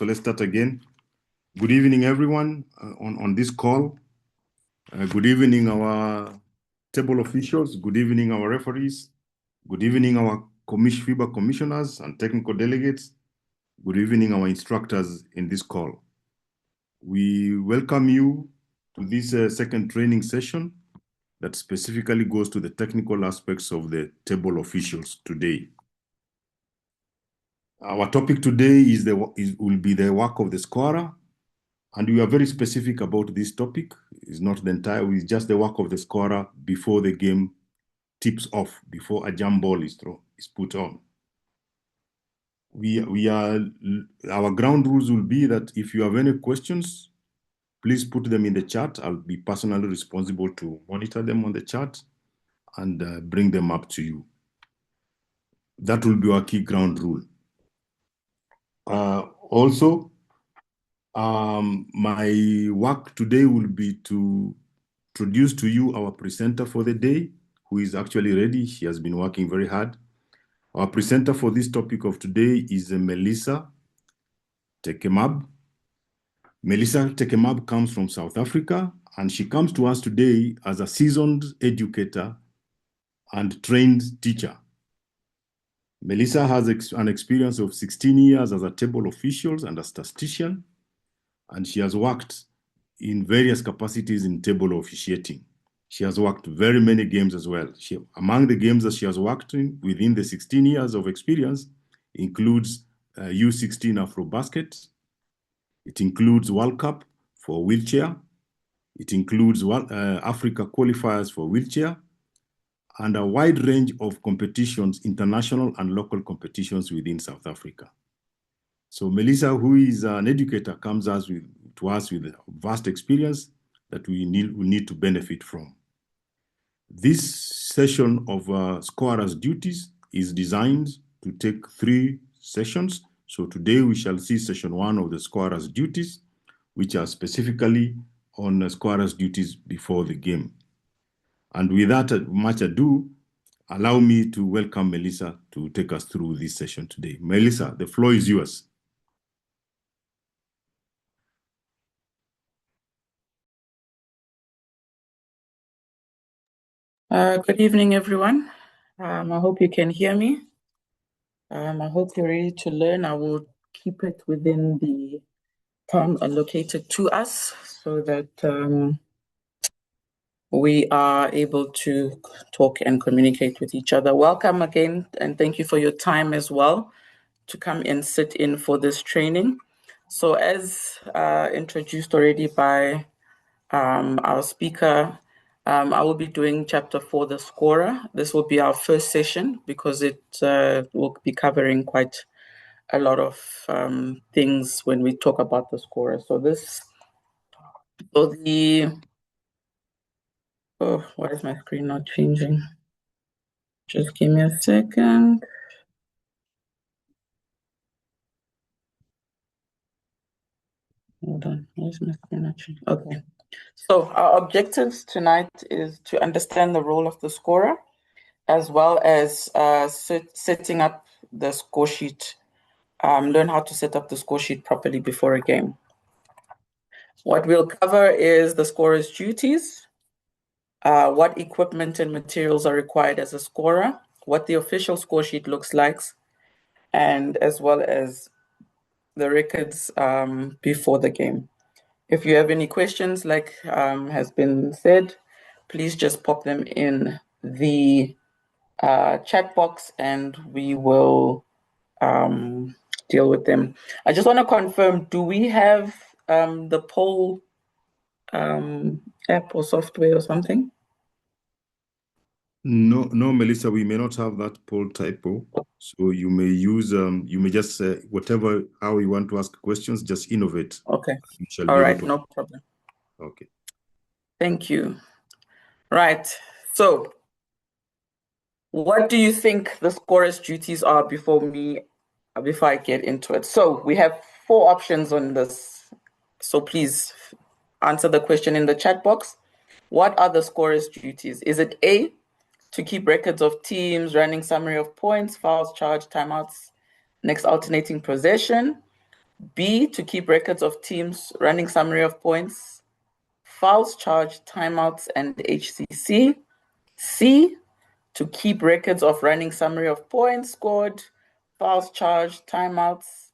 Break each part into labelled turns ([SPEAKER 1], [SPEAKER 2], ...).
[SPEAKER 1] So let's start again. Good evening, everyone on this call. Good evening, our table officials. Good evening, our referees. Good evening, our FIBA commissioners and technical delegates. Good evening, our instructors in this call. We welcome you to this second training session that specifically goes to the technical aspects of the table officials today. Our topic today will be the work of the scorer, and we are very specific about this topic. It's not the entire, it's just the work of the scorer before the game tips off, before a jump ball is put on. Our ground rules will be that if you have any questions, please put them in the chat. I'll be personally responsible to monitor them on the chat and bring them up to you. That will be our key ground rule. Also, my work today will be to introduce to you our presenter for the day, who is actually ready. She has been working very hard. Our presenter for this topic of today is Melissa Tekemab. Melissa Tekemab comes from South Africa, and she comes to us today as a seasoned educator and trained teacher. Melissa has an experience of 16 years as a table official and a statistician, and she has worked in various capacities in table officiating. She has worked very many games as well. Among the games that she has worked in within the 16 years of experience includes U16 Afrobasket. It includes World Cup for wheelchair. It includes Africa qualifiers for wheelchair, and a wide range of competitions, international and local competitions within South Africa. So Melissa, who is an educator, comes to us with a vast experience that we need to benefit from. This session of Scorer's Duties is designed to take 3 sessions. So today we shall see session 1 of the Scorer's Duties, which are specifically on Scorer's Duties before the game. And without much ado, allow me to welcome Melissa to take us through this session today. Melissa, the floor is yours.
[SPEAKER 2] Good evening, everyone. I hope you can hear me. I hope you're ready to learn. I will keep it within the time allocated to us so that we are able to talk and communicate with each other. Welcome again, and thank you for your time as well to come and sit in for this training. So as introduced already by our speaker, I will be doing chapter 4, the scorer. This will be our first session because it will be covering quite a lot of things when we talk about the scorer. Why is my screen not changing? Just give me a second. Hold on, why is my screen not changing? Okay. So our objectives tonight is to understand the role of the scorer, as well as setting up the score sheet, learn how to set up the score sheet properly before a game. What we'll cover is the scorer's duties, what equipment and materials are required as a scorer, what the official score sheet looks like, and as well as the records before the game. If you have any questions, like has been said, please just pop them in the chat box and we will deal with them. I just want to confirm, do we have the poll app or software or something?
[SPEAKER 1] No, Melissa, we may not have that poll typo. So you may use, you may just say whatever, how you want to ask questions, just innovate.
[SPEAKER 2] Okay. All right, no problem.
[SPEAKER 1] Okay.
[SPEAKER 2] Thank you. Right. So what do you think the scorer's duties are before I get into it? So we have 4 options on this. So please answer the question in the chat box. What are the scorer's duties? Is it A, to keep records of teams, running summary of points, fouls, charge, timeouts, next alternating possession? B, to keep records of teams, running summary of points, fouls charged, timeouts, and HCC. C, to keep records of running summary of points scored, fouls charged, timeouts,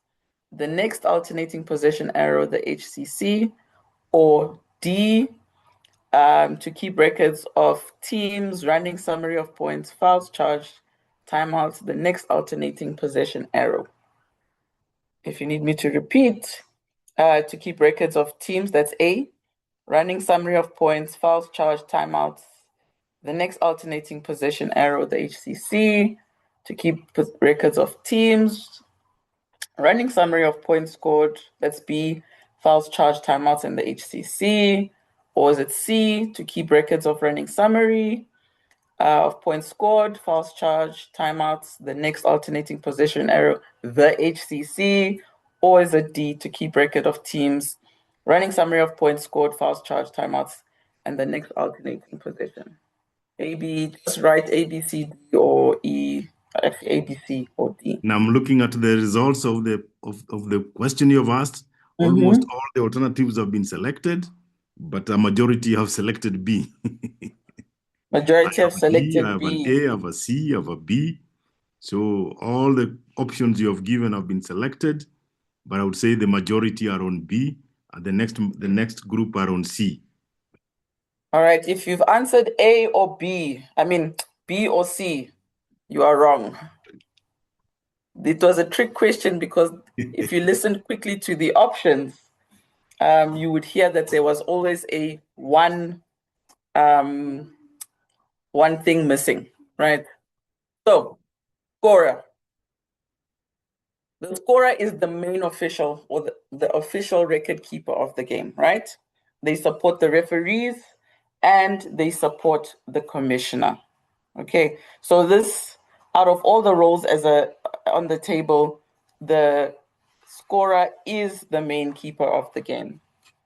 [SPEAKER 2] the next alternating possession arrow, the HCC. Or D, to keep records of teams, running summary of points, fouls charged, timeouts, the next alternating possession arrow. If you need me to repeat, to keep records of teams, that's A, running summary of points, fouls charged, timeouts, the next alternating possession arrow, the HCC, to keep records of teams, running summary of points scored, that's B, fouls charged, timeouts, and the HCC. Or is it C, to keep records of running summary of points scored, fouls charged, timeouts, the next alternating possession arrow, the HCC. Or is it D, to keep record of teams, running summary of points scored, fouls charged, timeouts, and the next alternating possession? Maybe just write A, B, C, D, or E, A, B, C, or D.
[SPEAKER 1] Now I'm looking at the results of the question you've asked. Almost all the alternatives have been selected, but a majority have selected B.
[SPEAKER 2] Majority have selected
[SPEAKER 1] I have
[SPEAKER 2] B.
[SPEAKER 1] an A, I have a C, I have a B. So all the options you have given have been selected, but I would say the majority are on B, and the next group are on C.
[SPEAKER 2] All right, if you've answered A or B, I mean B or C, you are wrong. It was a trick question because if you listen quickly to the options, you would hear that there was always a one thing missing, right? So, scorer. The scorer is the main official or the official record keeper of the game, right? They support the referees and they support the commissioner. Okay, so this, out of all the roles on the table, the scorer is the main keeper of the game,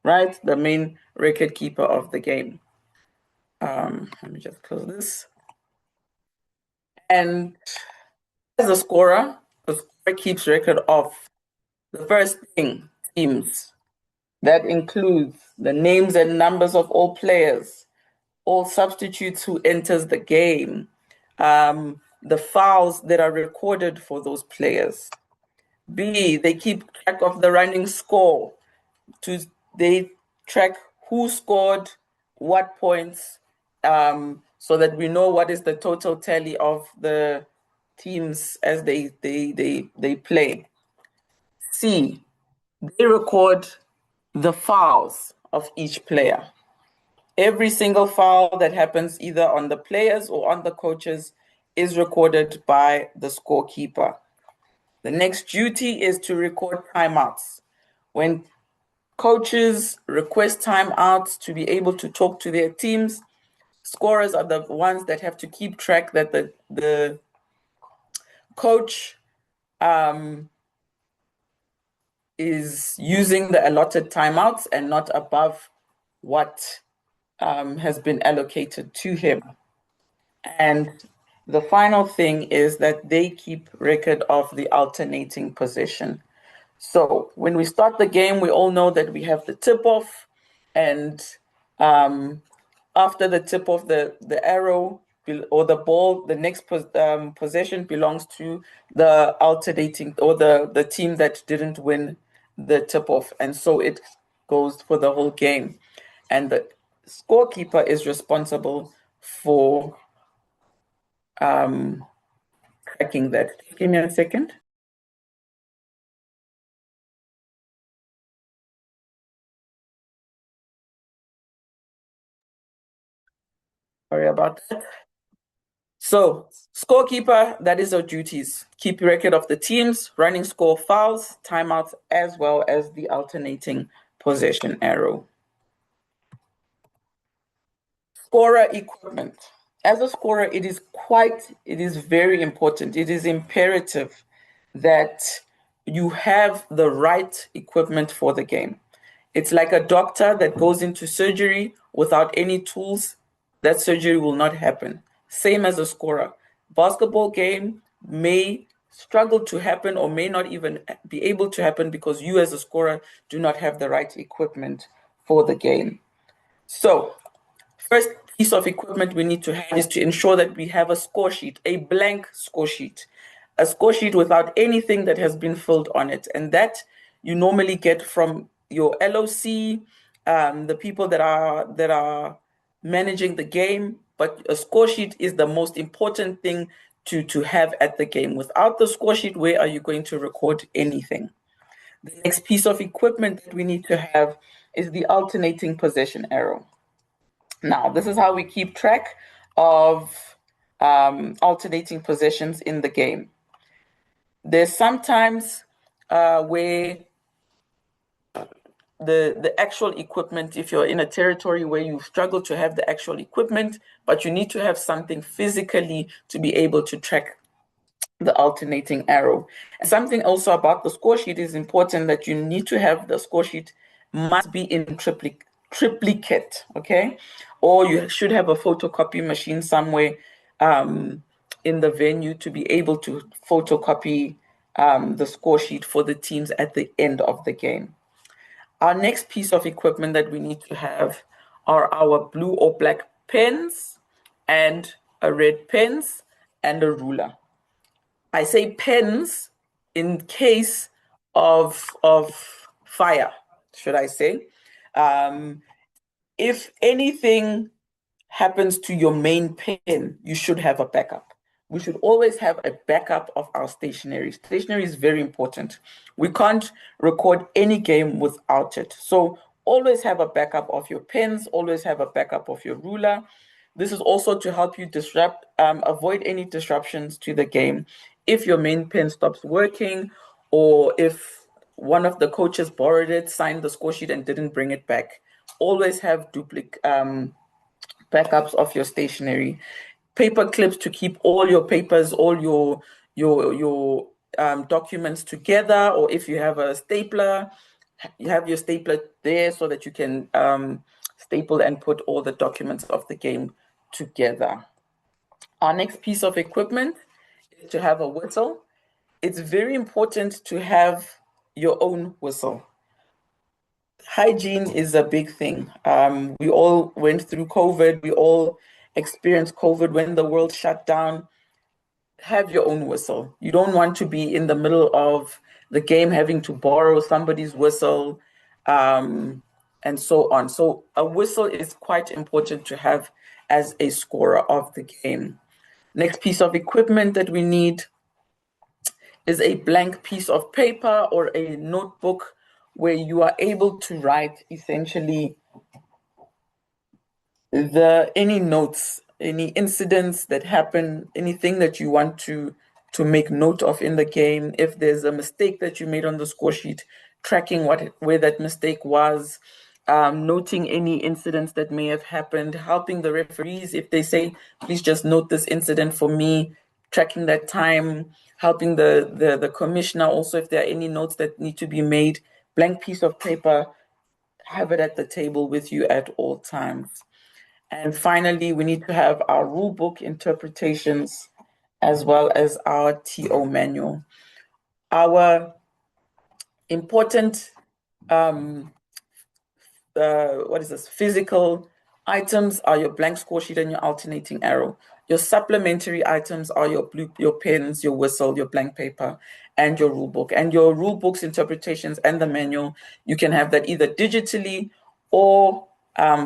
[SPEAKER 2] right? The main record keeper of the game. Let me just close this. And as a scorer, the scorer keeps record of the first thing, teams. That includes the names and numbers of all players, all substitutes who enters the game, the fouls that are recorded for those players. B, they keep track of the running score. They track who scored, what points, so that we know what is the total tally of the teams as they play. C, they record the fouls of each player. Every single foul that happens either on the players or on the coaches is recorded by the scorekeeper. The next duty is to record timeouts. When coaches request timeouts to be able to talk to their teams, scorers are the ones that have to keep track that the coach is using the allotted timeouts and not above what has been allocated to him. And the final thing is that they keep record of the alternating possession. So when we start the game, we all know that we have the tip-off, and after the tip-off, the arrow or the ball, the next possession belongs to the alternating or the team that didn't win the tip-off, and so it goes for the whole game. And the scorekeeper is responsible for tracking that. Give me a second. Sorry about that. So, scorekeeper, that is our duties. Keep record of the teams, running score, fouls, timeouts, as well as the alternating possession arrow. Scorer equipment. As a scorer, it is very important. It is imperative that you have the right equipment for the game. It's like a doctor that goes into surgery without any tools, that surgery will not happen. Same as a scorer. Basketball game may struggle to happen or may not even be able to happen because you as a scorer do not have the right equipment for the game. So first piece of equipment we need to have is to ensure that we have a score sheet, a blank score sheet, a score sheet without anything that has been filled on it. And that you normally get from your LOC, the people that are managing the game. But a score sheet is the most important thing to have at the game. Without the score sheet, where are you going to record anything? The next piece of equipment that we need to have is the alternating possession arrow. Now, this is how we keep track of alternating possessions in the game. There's sometimes where the actual equipment, if you're in a territory where you struggle to have the actual equipment, but you need to have something physically to be able to track the alternating arrow. And something also about the score sheet is important, that you need to have the score sheet must be in triplicate, okay? Or you should have a photocopy machine somewhere in the venue to be able to photocopy the score sheet for the teams at the end of the game. Our next piece of equipment that we need to have are our blue or black pens and a red pens and a ruler. I say pens in case of fire, should I say. If anything happens to your main pen, you should have a backup. We should always have a backup of our stationery. Stationery is very important. We can't record any game without it. So always have a backup of your pens, always have a backup of your ruler. This is also to help you avoid any disruptions to the game. If your main pen stops working, or if one of the coaches borrowed it, signed the score sheet and didn't bring it back, always have duplicate backups of your stationery. Paper clips to keep all your papers, all your documents together, or if you have a stapler, you have your stapler there so that you can staple and put all the documents of the game together. Our next piece of equipment is to have a whistle. It's very important to have your own whistle. Hygiene is a big thing. We all went through COVID. We all experienced COVID when the world shut down. Have your own whistle. You don't want to be in the middle of the game having to borrow somebody's whistle and so on. So a whistle is quite important to have as a scorer of the game. Next piece of equipment that we need is a blank piece of paper or a notebook where you are able to write essentially any notes, any incidents that happen, anything that you want to make note of in the game. If there's a mistake that you made on the score sheet, tracking where that mistake was, noting any incidents that may have happened, helping the referees if they say, please just note this incident for me, tracking that time, helping the commissioner also if there are any notes that need to be made. Blank piece of paper, have it at the table with you at all times. And finally, we need to have our rule book interpretations as well as our TO manual. Our important physical items are your blank score sheet and your alternating arrow. Your supplementary items are your pens, your whistle, your blank paper, and your rule book. And your rule book's interpretations and the manual, you can have that either digitally or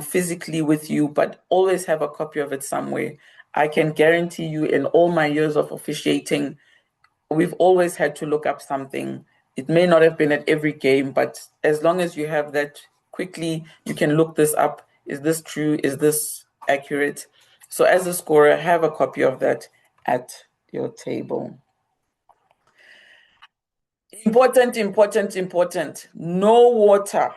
[SPEAKER 2] physically with you, but always have a copy of it somewhere. I can guarantee you, in all my years of officiating, we've always had to look up something. It may not have been at every game, but as long as you have that quickly, you can look this up. Is this true? Is this accurate? So as a scorer, have a copy of that at your table. Important. No water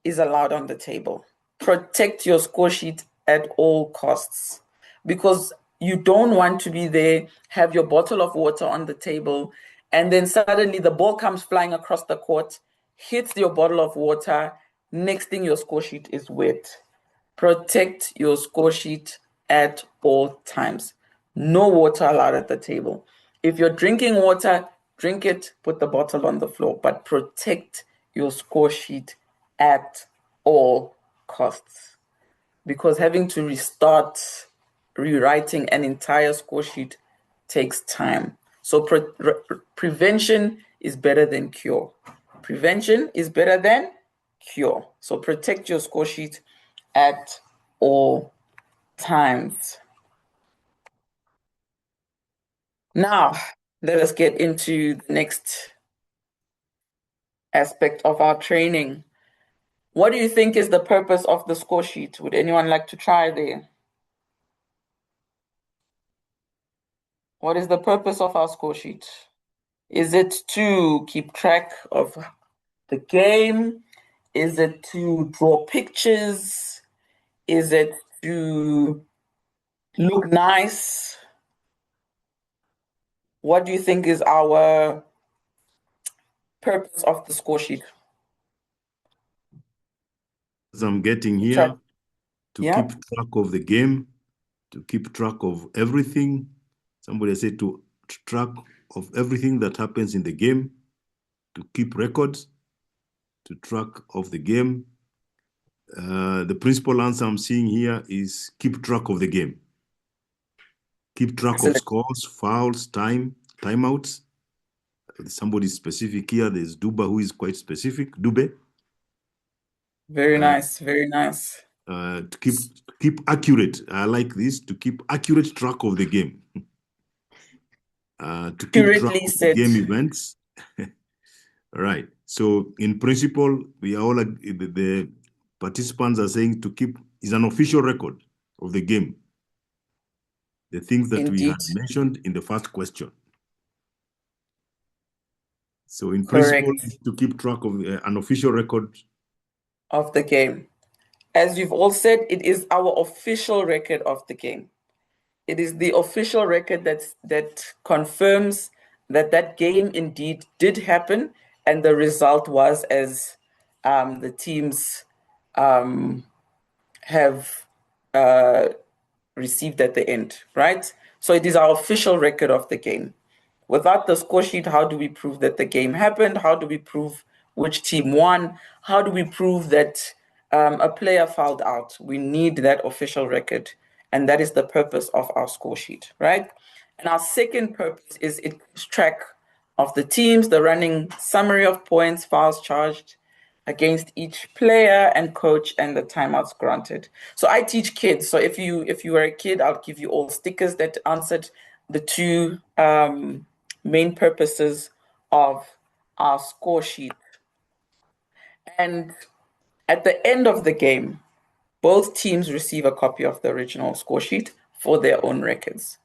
[SPEAKER 2] is allowed on the table. Protect your score sheet at all costs, because you don't want to be there, have your bottle of water on the table, and then suddenly the ball comes flying across the court, hits your bottle of water, next thing your score sheet is wet. Protect your score sheet at all times. No water allowed at the table. If you're drinking water, drink it, put the bottle on the floor, but protect your score sheet at all costs. Because having to restart rewriting an entire score sheet takes time. So prevention is better than cure. Prevention is better than cure. So protect your score sheet at all times. Now, let us get into the next aspect of our training. What do you think is the purpose of the score sheet? Would anyone like to try there? What is the purpose of our score sheet? Is it to keep track of the game? Is it to draw pictures? Is it to look nice? What do you think is our purpose of the score sheet?
[SPEAKER 1] As I'm getting here, to keep track of the game, to keep track of everything. Somebody said to track of everything that happens in the game, to keep records, to track of the game. The principal answer I'm seeing here is keep track of the game. Keep track of scores, fouls, timeouts. Somebody specific here. There's Duba, who is quite specific. Dube.
[SPEAKER 2] Very nice, very nice.
[SPEAKER 1] To keep accurate. I like this, to keep accurate track of the game. To keep track of the game events. All right. So in principle, we are all the participants are saying to keep is an official record of the game. The things that we had mentioned in the first question. So in principle, to keep track of an official record
[SPEAKER 2] of the game. As you've all said, it is our official record of the game. It is the official record that confirms that that game indeed did happen, and the result was as the teams have received at the end, right? So it is our official record of the game. Without the score sheet, how do we prove that the game happened? How do we prove which team won? How do we prove that a player fouled out? We need that official record. And that is the purpose of our score sheet, right? And our second purpose is it keeps track of the teams, the running summary of points, fouls charged against each player and coach, and the timeouts granted. So I teach kids. So if you were a kid, I'll give you all stickers that answered the two main purposes of our score sheet. And at the end of the game, both teams receive a copy of the original score sheet for their own records.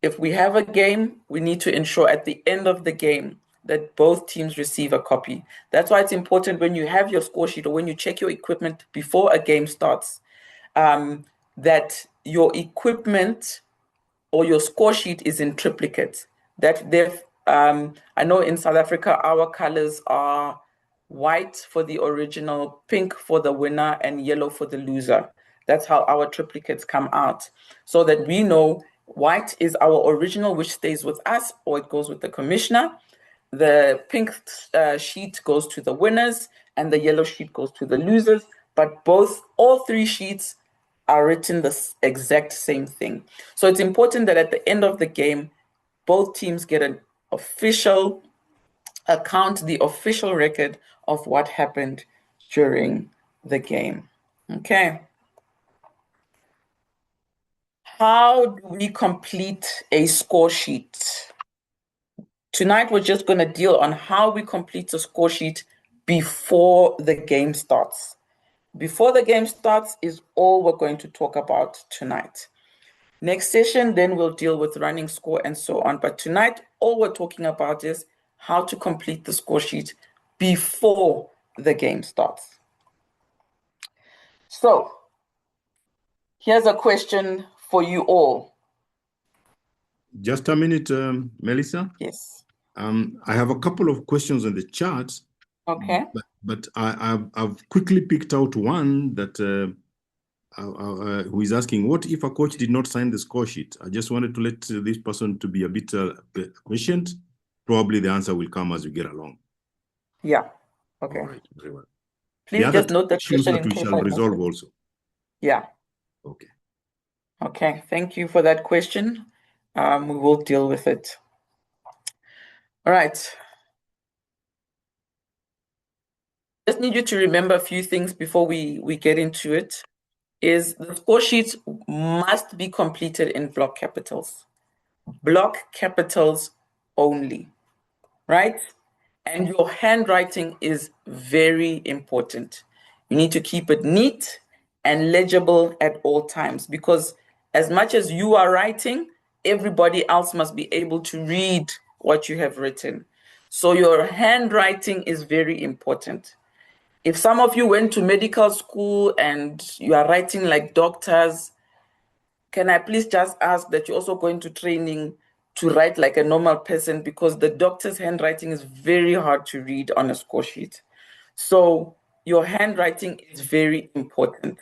[SPEAKER 2] If we have a game, we need to ensure at the end of the game that both teams receive a copy. That's why it's important when you have your score sheet or when you check your equipment before a game starts, that your equipment or your score sheet is in triplicate. That I know in South Africa, our colors are white for the original, pink for the winner, and yellow for the loser. That's how our triplicates come out. So that we know white is our original, which stays with us, or it goes with the commissioner. The pink sheet goes to the winners, and the yellow sheet goes to the losers. But all three sheets are written the exact same thing. So it's important that at the end of the game, both teams get an official account, the official record of what happened during the game. Okay. How do we complete a score sheet? Tonight, we're just going to deal on how we complete a score sheet before the game starts. Before the game starts is all we're going to talk about tonight. Next session, then we'll deal with running score and so on. But tonight, all we're talking about is how to complete the score sheet before the game starts. So, here's a question for you all.
[SPEAKER 1] Just a minute, Melissa.
[SPEAKER 2] Yes.
[SPEAKER 1] I have a couple of questions on the chat.
[SPEAKER 2] Okay.
[SPEAKER 1] But I've quickly picked out one that who is asking, what if a coach did not sign the score sheet? I just wanted to let this person to be a bit patient. Probably the answer will come as we get along.
[SPEAKER 2] Yeah. Okay.
[SPEAKER 1] All right. Very well.
[SPEAKER 2] Please just note the
[SPEAKER 1] issues
[SPEAKER 2] question
[SPEAKER 1] that
[SPEAKER 2] in
[SPEAKER 1] we
[SPEAKER 2] case
[SPEAKER 1] shall
[SPEAKER 2] I miss
[SPEAKER 1] resolve
[SPEAKER 2] it.
[SPEAKER 1] also.
[SPEAKER 2] Yeah.
[SPEAKER 1] Okay.
[SPEAKER 2] Okay. Thank you for that question. We will deal with it. All right. Just need you to remember a few things before we get into it. Is the score sheet must be completed in block capitals. Block capitals only, right? And your handwriting is very important. You need to keep it neat and legible at all times, because as much as you are writing, everybody else must be able to read what you have written. So your handwriting is very important. If some of you went to medical school and you are writing like doctors, can I please just ask that you also go into training to write like a normal person, because the doctor's handwriting is very hard to read on a score sheet. So your handwriting is very important.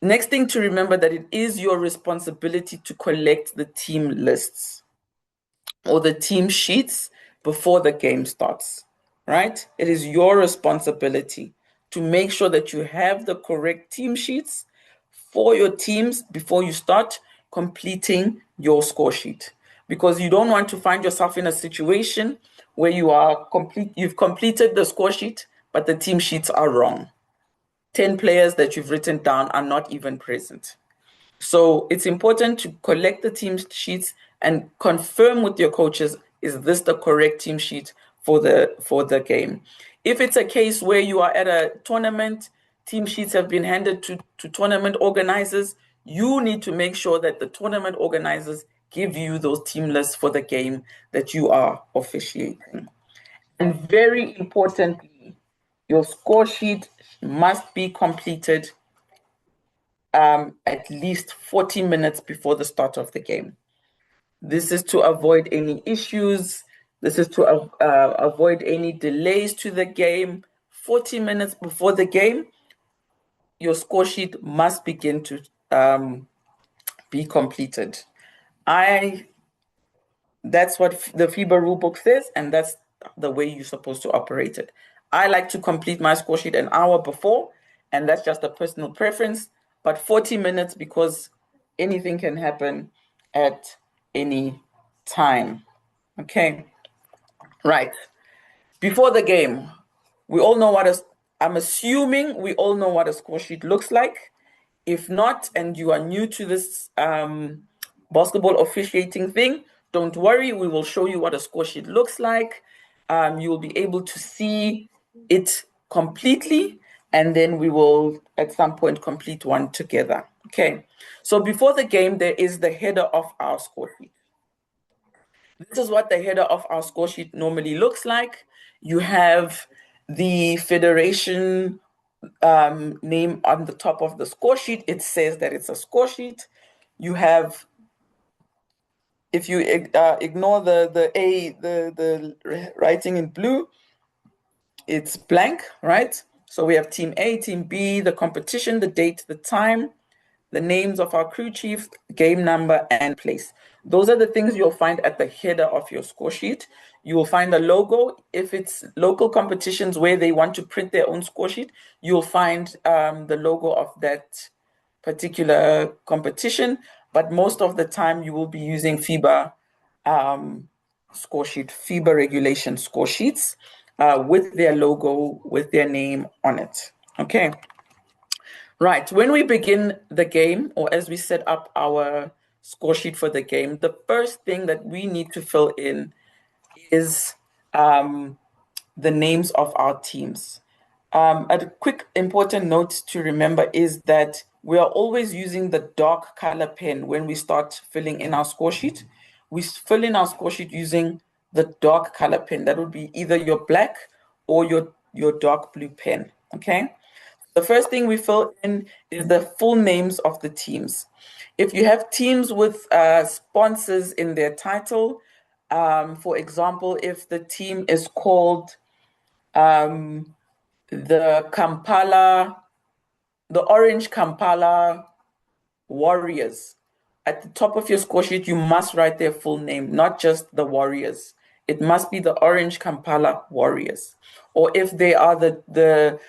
[SPEAKER 2] Next thing to remember, that it is your responsibility to collect the team lists or the team sheets before the game starts, right? It is your responsibility to make sure that you have the correct team sheets for your teams before you start completing your score sheet, because you don't want to find yourself in a situation where you've completed the score sheet, but the team sheets are wrong. 10 players that you've written down are not even present. So it's important to collect the team sheets and confirm with your coaches, is this the correct team sheet for the game? If it's a case where you are at a tournament, team sheets have been handed to tournament organizers, you need to make sure that the tournament organizers give you those team lists for the game that you are officiating. And very importantly, your score sheet must be completed at least 40 minutes before the start of the game. This is to avoid any issues. This is to avoid any delays to the game. 40 minutes before the game, your score sheet must begin to be completed. That's what the FIBA rulebook says, and that's the way you're supposed to operate it. I like to complete my score sheet an hour before, and that's just a personal preference, but 40 minutes, because anything can happen at any time. Okay, right. Before the game, we all know I'm assuming we all know what a score sheet looks like. If not, and you are new to this basketball officiating thing, don't worry, we will show you what a score sheet looks like. You will be able to see it completely, and then we will at some point complete one together. Okay, so before the game, there is the header of our score sheet. This is what the header of our score sheet normally looks like. You have the federation name on the top of the score sheet. It says that it's a score sheet. You have, if you ignore the writing in blue, it's blank, right? So we have team A, team B, the competition, the date, the time, the names of our crew chief, game number, and place. Those are the things you'll find at the header of your score sheet. You will find a logo. If it's local competitions where they want to print their own score sheet, you'll find the logo of that particular competition. But most of the time, you will be using FIBA score sheet, FIBA regulation score sheets with their logo, with their name on it. Okay. Right. When we begin the game, or as we set up our score sheet for the game, the first thing that we need to fill in is the names of our teams. A quick important note to remember is that we are always using the dark color pen when we start filling in our score sheet. We fill in our score sheet using the dark color pen. That would be either your black or your dark blue pen. Okay. The first thing we fill in is the full names of the teams. If you have teams with sponsors in their title, for example, if the team is called the Kampala the Orange Kampala Warriors. At the top of your score sheet, you must write their full name, not just the Warriors. It must be the Orange Kampala Warriors. Or if they are the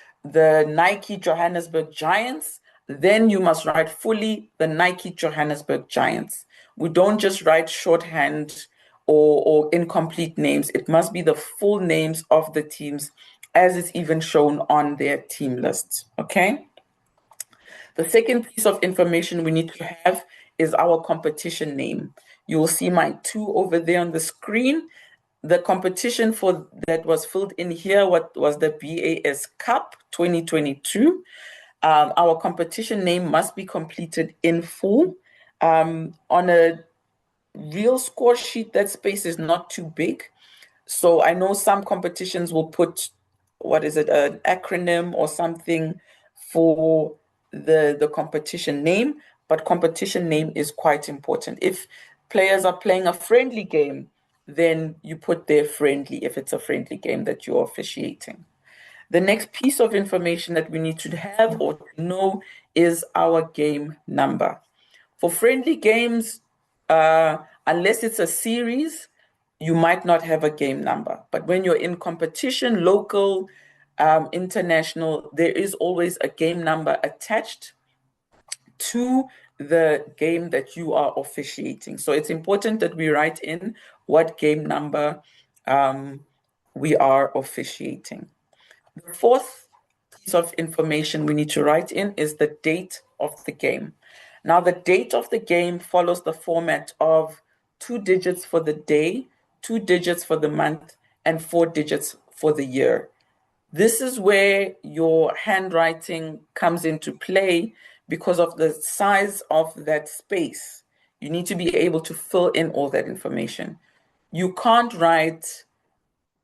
[SPEAKER 2] Nike Johannesburg Giants, then you must write fully the Nike Johannesburg Giants. We don't just write shorthand or incomplete names. It must be the full names of the teams as is even shown on their team list, okay? The second piece of information we need to have is our competition name. You will see my 2 over there on the screen. The competition for that was filled in here, what was the BAS Cup 2022. Our competition name must be completed in full. On a real score sheet, that space is not too big. So I know some competitions will put, what is it, an acronym or something for the competition name, but competition name is quite important. If players are playing a friendly game, then you put their friendly if it's a friendly game that you're officiating. The next piece of information that we need to have or to know is our game number. For friendly games, unless it's a series, you might not have a game number. But when you're in competition, local, international, there is always a game number attached to the game that you are officiating. So it's important that we write in what game number we are officiating. The fourth piece of information we need to write in is the date of the game. Now, the date of the game follows the format of 2 digits for the day, 2 digits for the month, and 4 digits for the year. This is where your handwriting comes into play because of the size of that space. You need to be able to fill in all that information. You can't write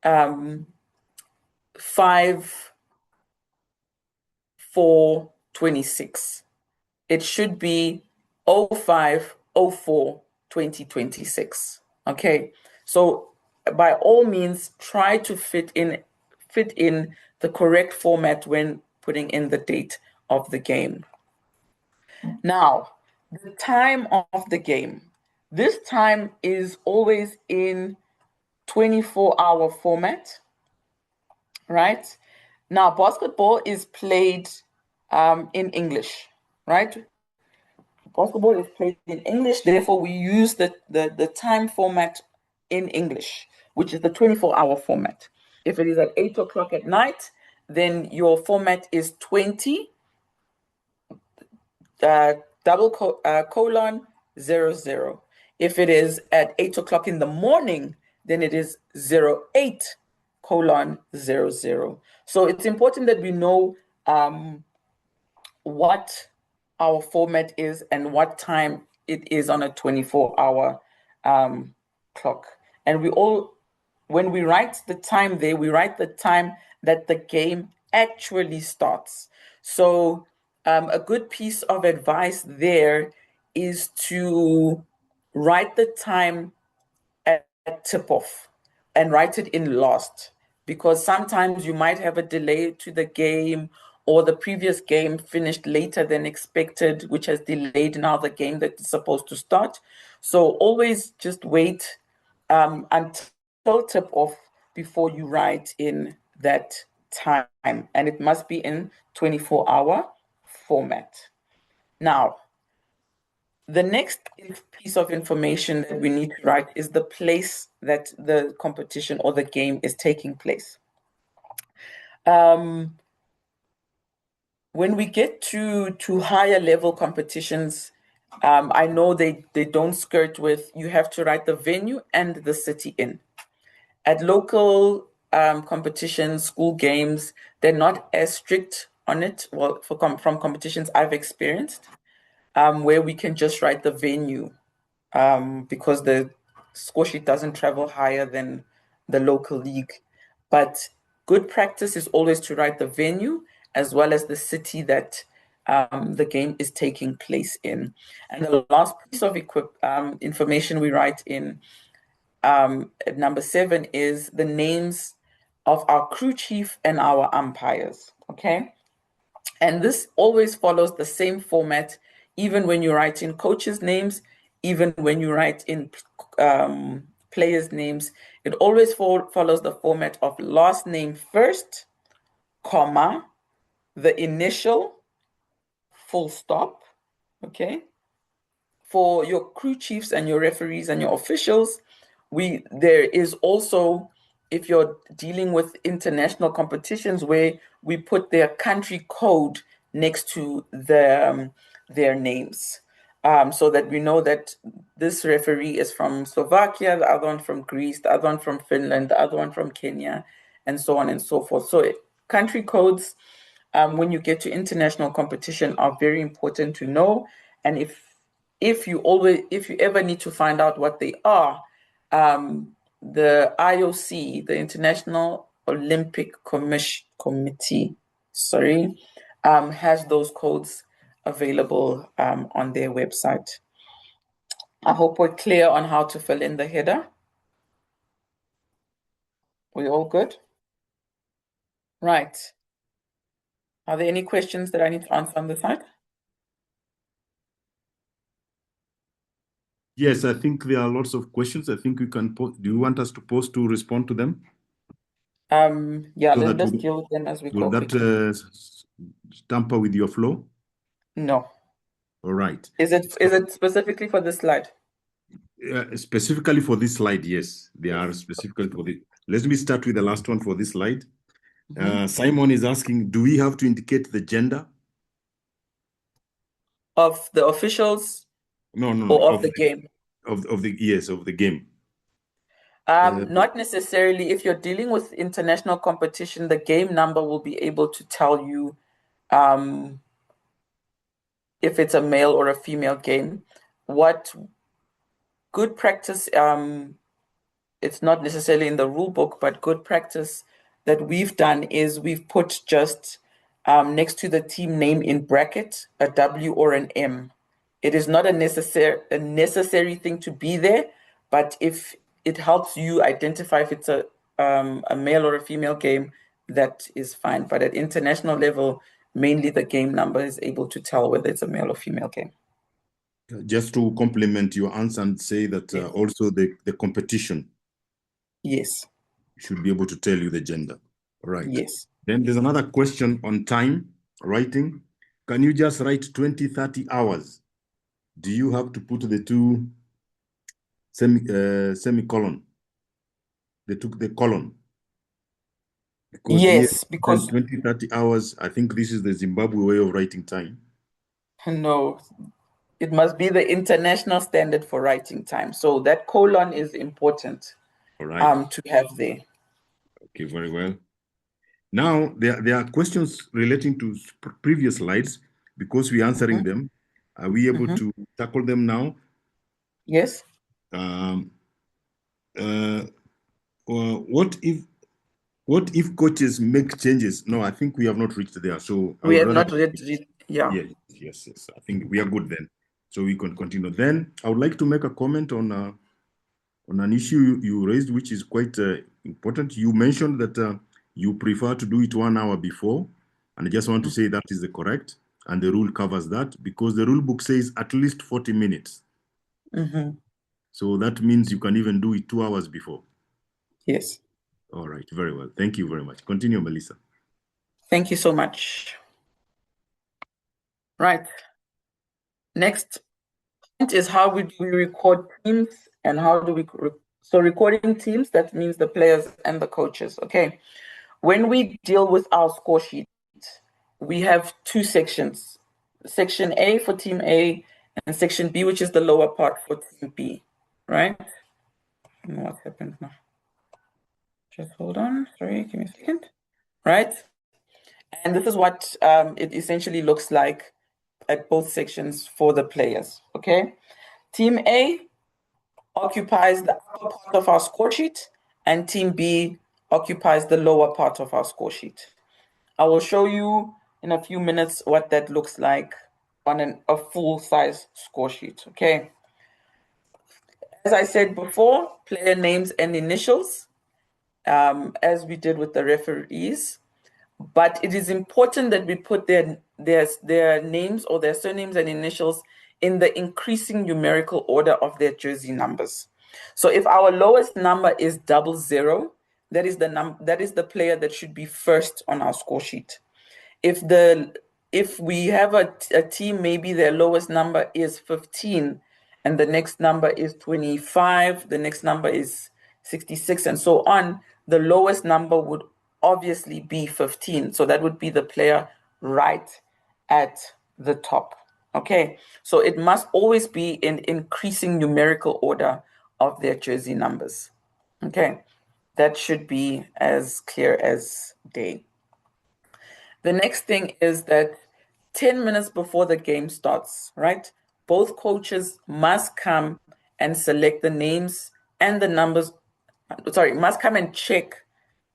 [SPEAKER 2] 5/4/26. It should be 05/04/2026. Okay, so by all means, try to fit in the correct format when putting in the date of the game. Now, the time of the game. This time is always in 24-hour format, right? Now, basketball is played in English, right? Basketball is played in English, therefore we use the time format in English, which is the 24-hour format. If it is at 8 o'clock at night, then your format is 20 colon 00. If it is at 8 o'clock in the morning, then it is 08 colon 00. So it's important that we know what our format is and what time it is on a 24-hour clock. And when we write the time there, we write the time that the game actually starts. So a good piece of advice there is to write the time at tip-off and write it in last, because sometimes you might have a delay to the game, or the previous game finished later than expected, which has delayed now the game that is supposed to start. So always just wait until tip-off before you write in that time, and it must be in 24-hour format. Now, the next piece of information that we need to write is the place that the competition or the game is taking place. When we get to higher level competitions, I know they don't skirt with, you have to write the venue and the city in. At local competitions, school games, they're not as strict on it. Well, from competitions I've experienced, where we can just write the venue because the score sheet doesn't travel higher than the local league. But good practice is always to write the venue as well as the city that the game is taking place in. And the last piece of information we write in at number 7 is the names of our crew chief and our umpires, okay? And this always follows the same format, even when you write in coaches' names, even when you write in players' names. It always follows the format of last name first, comma, the initial, full stop, okay? For your crew chiefs and your referees and your officials, there is also, if you're dealing with international competitions, where we put their country code next to their names, so that we know that this referee is from Slovakia, the other one from Greece, the other one from Finland, the other one from Kenya, and so on and so forth. So country codes, when you get to international competition, are very important to know. And if you ever need to find out what they are, the IOC, the International Olympic Committee, has those codes available on their website. I hope we're clear on how to fill in the header. We all good? Right. Are there any questions that I need to answer on the side?
[SPEAKER 1] Yes, I think there are lots of questions. I think we can post. Do you want us to post to respond to them?
[SPEAKER 2] Yeah,
[SPEAKER 1] So
[SPEAKER 2] let's
[SPEAKER 1] that
[SPEAKER 2] just deal with them as we go.
[SPEAKER 1] Will that tamper with your flow?
[SPEAKER 2] No.
[SPEAKER 1] All right.
[SPEAKER 2] Is it specifically for this slide?
[SPEAKER 1] Specifically for this slide, yes. They are specifically for the. Let me start with the last one for this slide. Simon is asking, do we have to indicate the gender?
[SPEAKER 2] Of the officials?
[SPEAKER 1] No.
[SPEAKER 2] Or of the game?
[SPEAKER 1] Of the game.
[SPEAKER 2] Not necessarily. If you're dealing with international competition, the game number will be able to tell you if it's a male or a female game. What good practice, it's not necessarily in the rule book, but good practice that we've done is we've put just next to the team name in bracket a W or an M. It is not a necessary thing to be there, but if it helps you identify if it's a male or a female game, that is fine. But at international level, mainly the game number is able to tell whether it's a male or female game.
[SPEAKER 1] Just to complement your answer and say that
[SPEAKER 2] Yes.
[SPEAKER 1] Also the competition,
[SPEAKER 2] yes,
[SPEAKER 1] should be able to tell you the gender. All right.
[SPEAKER 2] Yes.
[SPEAKER 1] Then there's another question on time writing. Can you just write 20, 30 hours? Do you have to put the two semicolon? They took the colon. Because
[SPEAKER 2] yes, because
[SPEAKER 1] 20, 30 hours, I think this is the Zimbabwe way of writing time.
[SPEAKER 2] No, it must be the international standard for writing time. So that colon is important.
[SPEAKER 1] All right.
[SPEAKER 2] To have there.
[SPEAKER 1] Okay, very well. Now, there are questions relating to previous slides. Because we're answering them, are we able to tackle them now?
[SPEAKER 2] Yes.
[SPEAKER 1] What if coaches make changes? No, I think we have not reached there. So
[SPEAKER 2] We have not read, yeah.
[SPEAKER 1] Yes. I think we are good then. So we can continue. Then I would like to make a comment on an issue you raised, which is quite important. You mentioned that you prefer to do it 1 hour before, and I just want to say that is the correct, and the rule covers that because the rule book says at least 40 minutes. So that means you can even do it 2 hours before.
[SPEAKER 2] Yes.
[SPEAKER 1] All right, very well. Thank you very much. Continue, Melissa.
[SPEAKER 2] Thank you so much. Right. Next point is how do we record teams and how do we so recording teams, that means the players and the coaches. Okay. When we deal with our score sheet, we have two sections. Section A for team A and section B, which is the lower part for team B, right? I don't know what happened now. Just hold on. Sorry, give me a second. Right. And this is what it essentially looks like at both sections for the players. Okay. Team A occupies the upper part of our score sheet, and Team B occupies the lower part of our score sheet. I will show you in a few minutes what that looks like on a full-size score sheet. Okay. As I said before, player names and initials, as we did with the referees. but it is important that we put their names or their surnames and initials in the increasing numerical order of their jersey numbers. So if our lowest number is 00, that is the player that should be first on our score sheet. If we have a team, maybe their lowest number is 15, and the next number is 25, the next number is 66, and so on, the lowest number would obviously be 15. So that would be the player right at the top. Okay, so it must always be in increasing numerical order of their jersey numbers. Okay, that should be as clear as day. The next thing is that 10 minutes before the game starts, right? Both coaches must come and select the names and the numbers, must come and check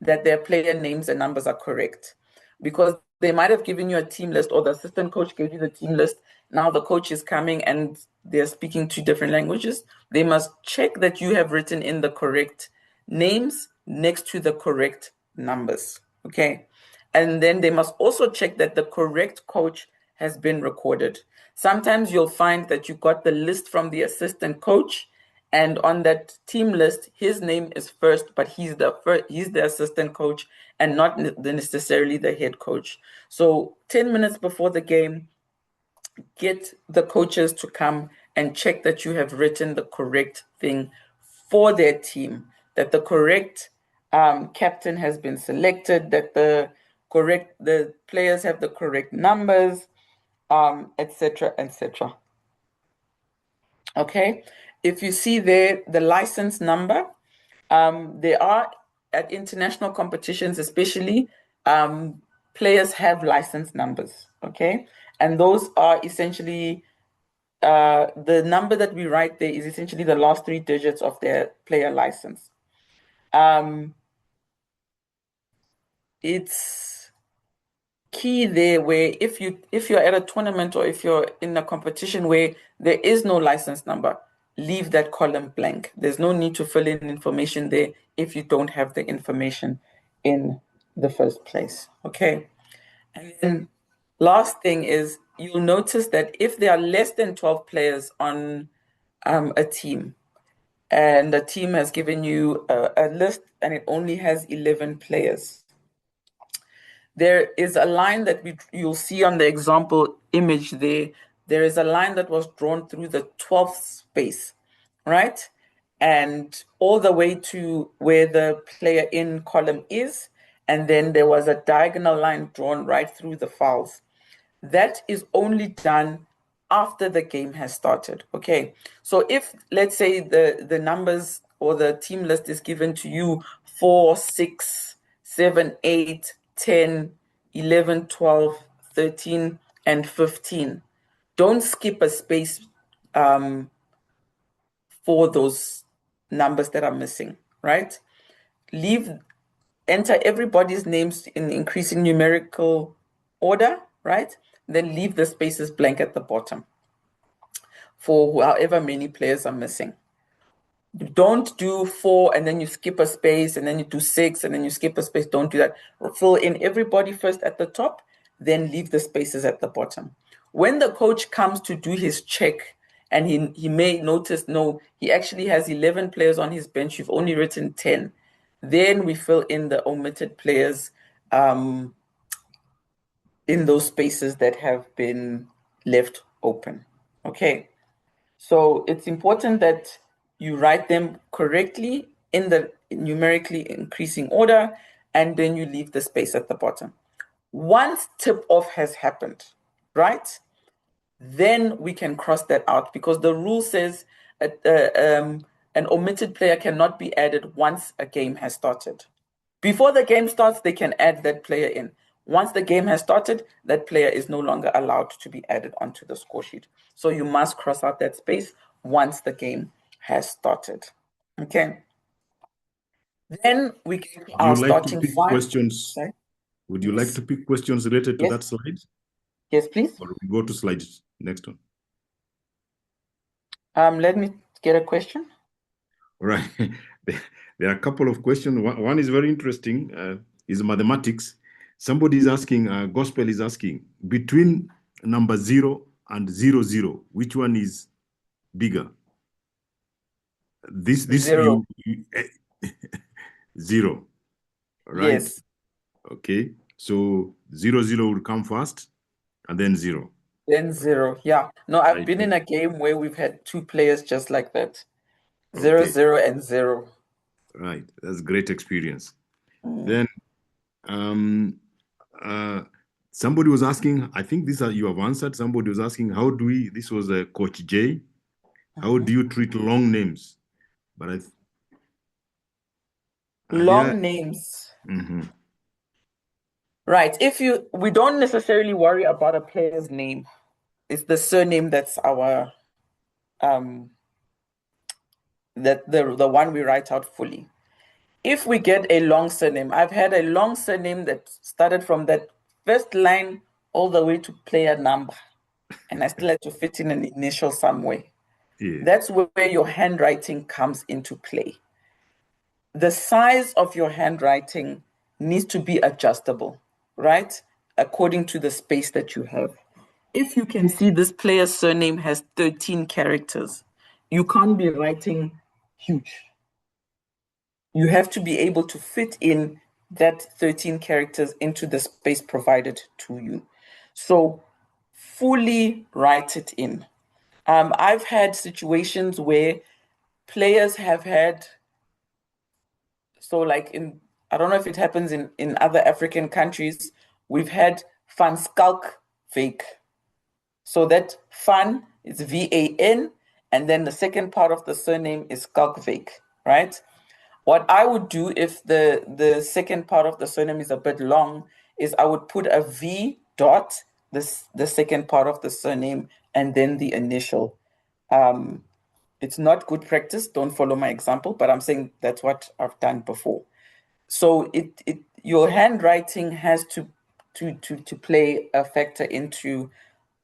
[SPEAKER 2] that their player names and numbers are correct. Because they might have given you a team list, or the assistant coach gave you the team list. Now the coach is coming and they're speaking two different languages. They must check that you have written in the correct names next to the correct numbers. Okay. And then they must also check that the correct coach has been recorded. Sometimes you'll find that you got the list from the assistant coach, and on that team list, his name is first, but he's the assistant coach and not necessarily the head coach. So 10 minutes before the game, get the coaches to come and check that you have written the correct thing for their team, that the correct captain has been selected, that the players have the correct numbers, etc., etc. Okay, if you see there the license number, there are at international competitions, especially, players have license numbers. Okay, and those are essentially the number that we write there is essentially the last 3 digits of their player license. It's key there where if you're at a tournament or if you're in a competition where there is no license number, leave that column blank. There's no need to fill in information there if you don't have the information in the first place. Okay. And then last thing is, you'll notice that if there are less than 12 players on a team, and the team has given you a list and it only has 11 players, there is a line that you'll see on the example image there. There is a line that was drawn through the 12th space, right? And all the way to where the player in column is. And then there was a diagonal line drawn right through the fouls. That is only done after the game has started. Okay. So if, let's say, the numbers or the team list is given to you 4, 6, 7, 8, 10, 11, 12, 13, and 15. Don't skip a space for those numbers that are missing, right? Enter everybody's names in increasing numerical order, right? Then leave the spaces blank at the bottom for however many players are missing. Don't do 4 and then you skip a space and then you do 6 and then you skip a space. Don't do that. Fill in everybody first at the top, then leave the spaces at the bottom. When the coach comes to do his check and he may notice, no, he actually has 11 players on his bench, you've only written 10. Then we fill in the omitted players in those spaces that have been left open. Okay. So it's important that you write them correctly in the numerically increasing order, and then you leave the space at the bottom. Once tip-off has happened, right, then we can cross that out, because the rule says an omitted player cannot be added once a game has started. Before the game starts, they can add that player in. Once the game has started, that player is no longer allowed to be added onto the score sheet. So you must cross out that space once the game has started. Okay. Then we get to our starting five.
[SPEAKER 1] Questions?
[SPEAKER 2] Sorry?
[SPEAKER 1] Would you like to pick questions related to that slide?
[SPEAKER 2] Yes, please.
[SPEAKER 1] Or we go to slide next one.
[SPEAKER 2] Let me get a question.
[SPEAKER 1] All right. There are a couple of questions. One is very interesting, is mathematics. Somebody is asking, Gospel is asking, between number 0 and 00, which one is bigger? This
[SPEAKER 2] 0.
[SPEAKER 1] 0, right?
[SPEAKER 2] Yes.
[SPEAKER 1] Okay, so 00 will come first, and then 0.
[SPEAKER 2] Then 0. Yeah. No, I've
[SPEAKER 1] Right.
[SPEAKER 2] been in a game where we've had 2 players just like that. 0,
[SPEAKER 1] Okay.
[SPEAKER 2] 0, and 0.
[SPEAKER 1] Right. That's great experience.
[SPEAKER 2] Mm.
[SPEAKER 1] Then somebody was asking, I think you have answered. Somebody was asking, how do we, this was Coach J, how do you treat long names? But
[SPEAKER 2] long names. Right. We don't necessarily worry about a player's name. It's the surname that's our the one we write out fully. If we get a long surname, I've had a long surname that started from that first line all the way to player number, and I still had to fit in an initial somewhere.
[SPEAKER 1] Yeah.
[SPEAKER 2] That's where your handwriting comes into play. The size of your handwriting needs to be adjustable, right? According to the space that you have. If you can see this player's surname has 13 characters, you can't be writing huge. You have to be able to fit in that 13 characters into the space provided to you. So fully write it in. I've had situations where players have had, so like I don't know if it happens in other African countries, we've had Van Schalkwyk. So that Van is VAN, and then the second part of the surname is Schalkwyk, right? What I would do if the second part of the surname is a bit long is I would put a V dot, the second part of the surname, and then the initial. It's not good practice. Don't follow my example, but I'm saying that's what I've done before. So your handwriting has to play a factor into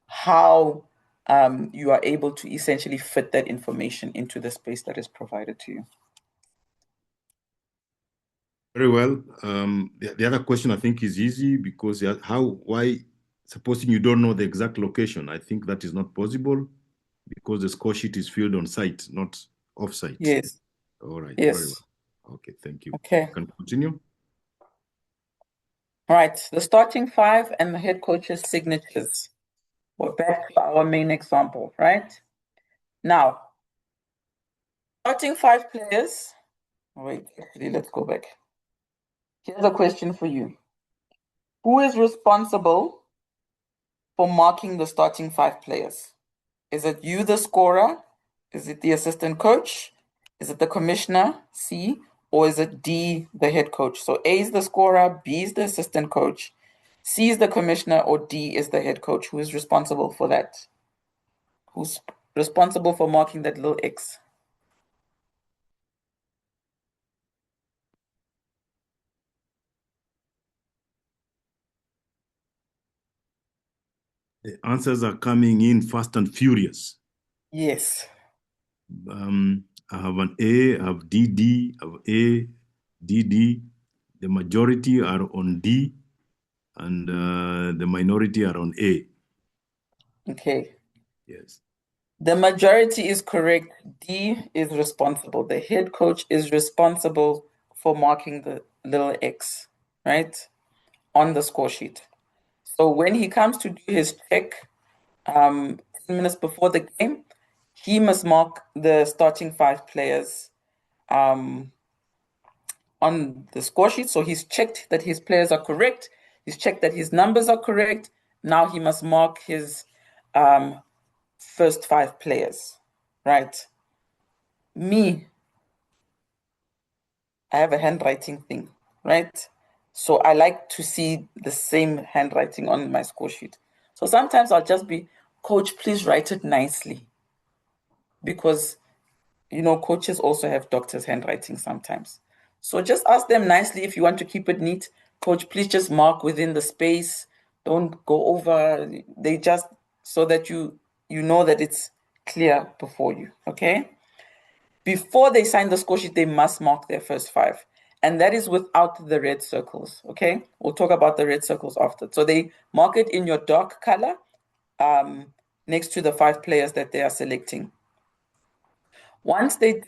[SPEAKER 2] how you are able to essentially fit that information into the space that is provided to you.
[SPEAKER 1] Very well. The other question I think is easy because why, supposing you don't know the exact location, I think that is not possible because the score sheet is filled on site, not off site.
[SPEAKER 2] Yes.
[SPEAKER 1] All right.
[SPEAKER 2] Yes.
[SPEAKER 1] Very well. Okay. Thank you.
[SPEAKER 2] Okay.
[SPEAKER 1] Can continue.
[SPEAKER 2] All right. The starting 5 and the head coach's signatures. We're back to our main example, right? Now, starting 5 players. Wait, actually, let's go back. Here's a question for you. Who is responsible for marking the starting 5 players? Is it you, the scorer? Is it the assistant coach? Is it the commissioner, C? Or is it D, the head coach? So A is the scorer, B is the assistant coach, C is the commissioner, or D is the head coach. Who is responsible for that? Who's responsible for marking that little X?
[SPEAKER 1] The answers are coming in fast and furious.
[SPEAKER 2] Yes.
[SPEAKER 1] I have an A, I have DD, I have A, DD. The majority are on D, and the minority are on A.
[SPEAKER 2] Okay.
[SPEAKER 1] Yes.
[SPEAKER 2] The majority is correct. D is responsible. The head coach is responsible for marking the little X, right, on the score sheet. So when he comes to do his check 10 minutes before the game, he must mark the starting 5 players on the score sheet. So he's checked that his players are correct. He's checked that his numbers are correct. Now he must mark his first 5 players, right? Me, I have a handwriting thing, right? So I like to see the same handwriting on my score sheet. So sometimes I'll just be, Coach, please write it nicely. Because, coaches also have doctors' handwriting sometimes. So just ask them nicely if you want to keep it neat. Coach, please just mark within the space. Don't go over. They just, so that you know that it's clear before you, okay? Before they sign the score sheet, they must mark their first 5. and that is without the red circles, okay? We'll talk about the red circles after. So they mark it in your dark color next to the 5 players that they are selecting. Once they've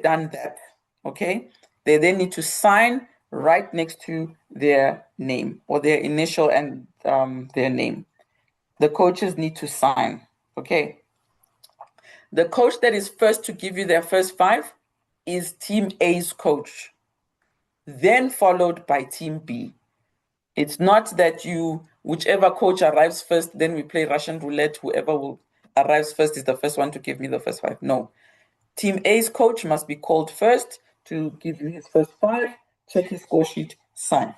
[SPEAKER 2] done that, okay, they then need to sign right next to their name or their initial and their name. The coaches need to sign, okay? The coach that is first to give you their first 5 is Team A's coach, then followed by Team B. It's not that whichever coach arrives first, then we play Russian roulette, whoever arrives first is the first one to give me the first 5. No. Team A's coach must be called first to give you his first 5, check his score sheet, sign.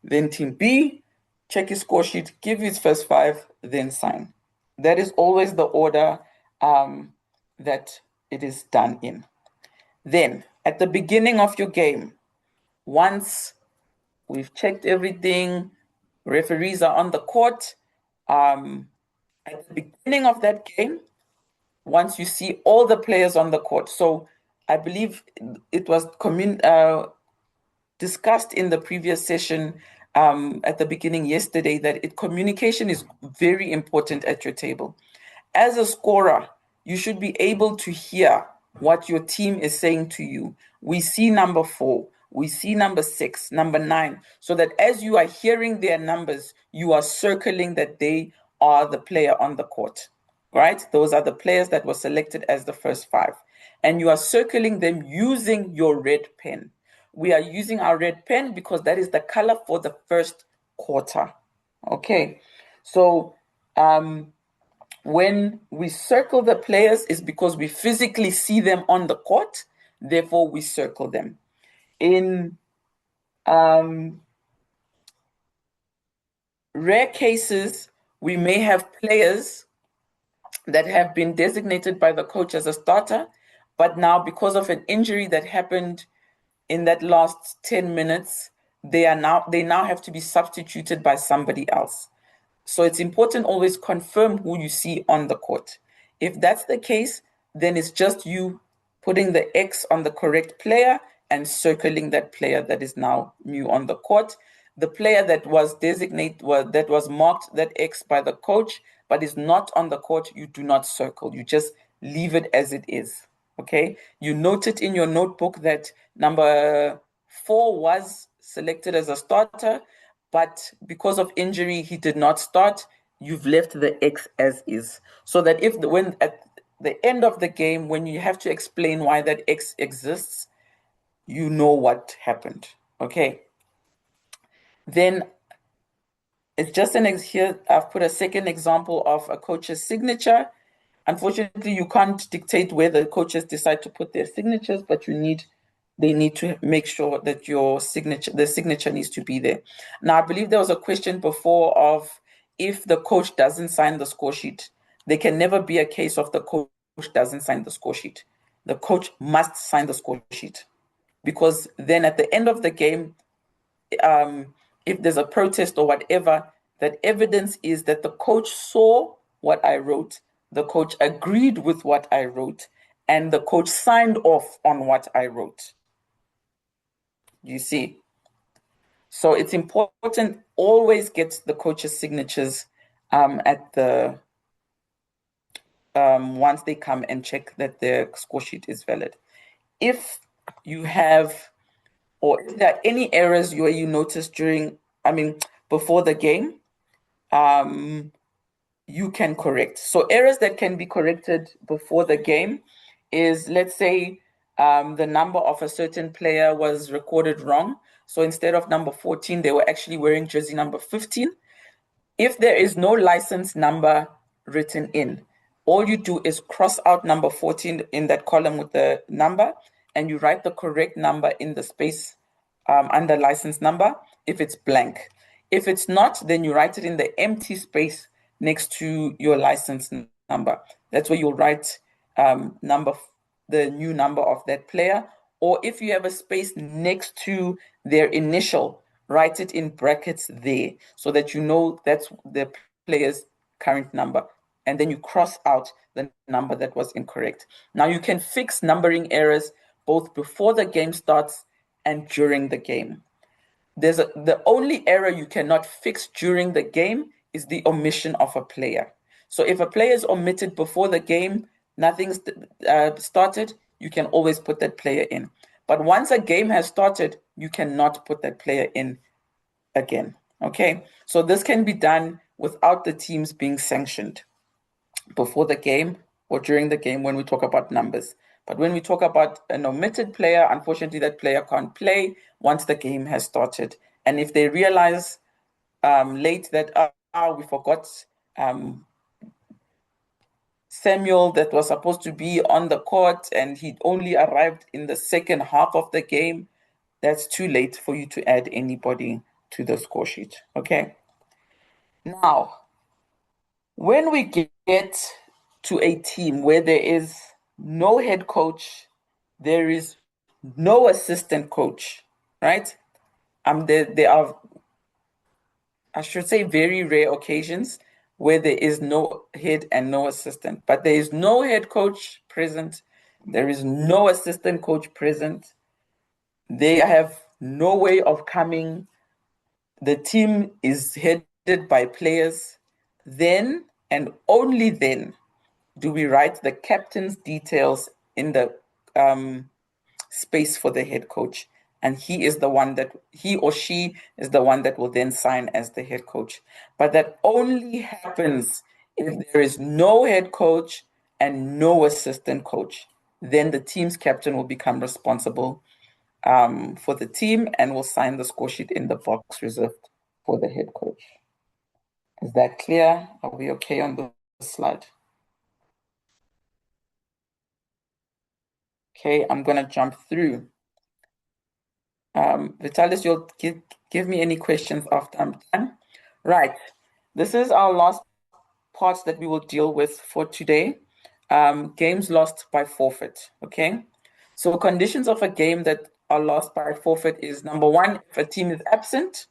[SPEAKER 2] Then Team B, check his score sheet, give his first 5, then sign. That is always the order that it is done in. Then, at the beginning of your game, once we've checked everything, referees are on the court, at the beginning of that game, once you see all the players on the court, so I believe it was discussed in the previous session at the beginning yesterday that communication is very important at your table. As a scorer, you should be able to hear what your team is saying to you. We see number 4, we see number 6, number 9, so that as you are hearing their numbers, you are circling that they are the player on the court, right? Those are the players that were selected as the first 5. And you are circling them using your red pen. We are using our red pen because that is the color for the first quarter. Okay, so when we circle the players is because we physically see them on the court, therefore we circle them. In rare cases, we may have players that have been designated by the coach as a starter, but now because of an injury that happened in that last 10 minutes, they now have to be substituted by somebody else. So it's important always confirm who you see on the court. If that's the case, then it's just you putting the X on the correct player and circling that player that is now new on the court. The player that was that was marked that X by the coach, but is not on the court, you do not circle. You just leave it as it is. Okay. You note it in your notebook that number 4 was selected as a starter, but because of injury, he did not start. You've left the X as is. So that when at the end of the game, when you have to explain why that X exists, you know what happened. Okay. Then it's just here, I've put a second example of a coach's signature. Unfortunately, you can't dictate where the coaches decide to put their signatures, but they need to make sure that the signature needs to be there. Now, I believe there was a question before of if the coach doesn't sign the score sheet, there can never be a case of the coach doesn't sign the score sheet. The coach must sign the score sheet, because then at the end of the game, if there's a protest or whatever, that evidence is that the coach saw what I wrote, the coach agreed with what I wrote, and the coach signed off on what I wrote. You see? So it's important, always get the coach's signatures at the once they come and check that their score sheet is valid. If you have, or if there are any errors where you notice before the game, you can correct. So errors that can be corrected before the game is, let's say, the number of a certain player was recorded wrong. So instead of number 14, they were actually wearing jersey number 15. If there is no license number written in, all you do is cross out number 14 in that column with the number, and you write the correct number in the space under license number if it's blank. If it's not, then you write it in the empty space next to your license number. That's where you'll write the new number of that player. Or if you have a space next to their initial, write it in brackets there so that you know that's the player's current number. And then you cross out the number that was incorrect. Now you can fix numbering errors both before the game starts and during the game. The only error you cannot fix during the game is the omission of a player. So if a player is omitted before the game, nothing's started, you can always put that player in. But once a game has started, you cannot put that player in again. Okay, so this can be done without the teams being sanctioned before the game or during the game when we talk about numbers. But when we talk about an omitted player, unfortunately, that player can't play once the game has started. And if they realize late that, we forgot Samuel that was supposed to be on the court and he only arrived in the second half of the game, that's too late for you to add anybody to the score sheet. Okay. Now, when we get to a team where there is no head coach, there is no assistant coach, right? There are, I should say, very rare occasions where there is no head and no assistant, but there is no head coach present. There is no assistant coach present. They have no way of coming. The team is headed by players. Then and only then do we write the captain's details in the space for the head coach. And he or she is the one that will then sign as the head coach. But that only happens if there is no head coach and no assistant coach. Then the team's captain will become responsible for the team and will sign the score sheet in the box reserved for the head coach. Is that clear? Are we okay on the slide? Okay, I'm going to jump through. Vitalis, you'll give me any questions after I'm done. Right, this is our last part that we will deal with for today. Games lost by forfeit, okay? So conditions of a game that are lost by forfeit is, number one, if a team is absent,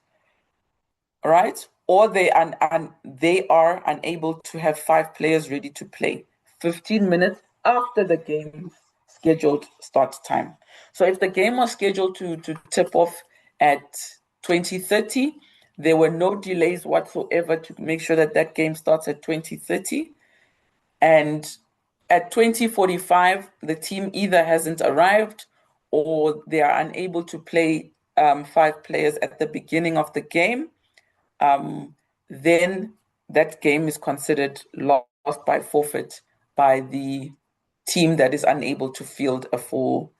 [SPEAKER 2] all right? Or they are unable to have 5 players ready to play 15 minutes after the game's scheduled start time. So if the game was scheduled to tip off at 20:30, there were no delays whatsoever to make sure that that game starts at 20:30. And at 20:45, the team either hasn't arrived or they are unable to play 5 players at the beginning of the game. Then that game is considered lost by forfeit by the team that is unable to field a full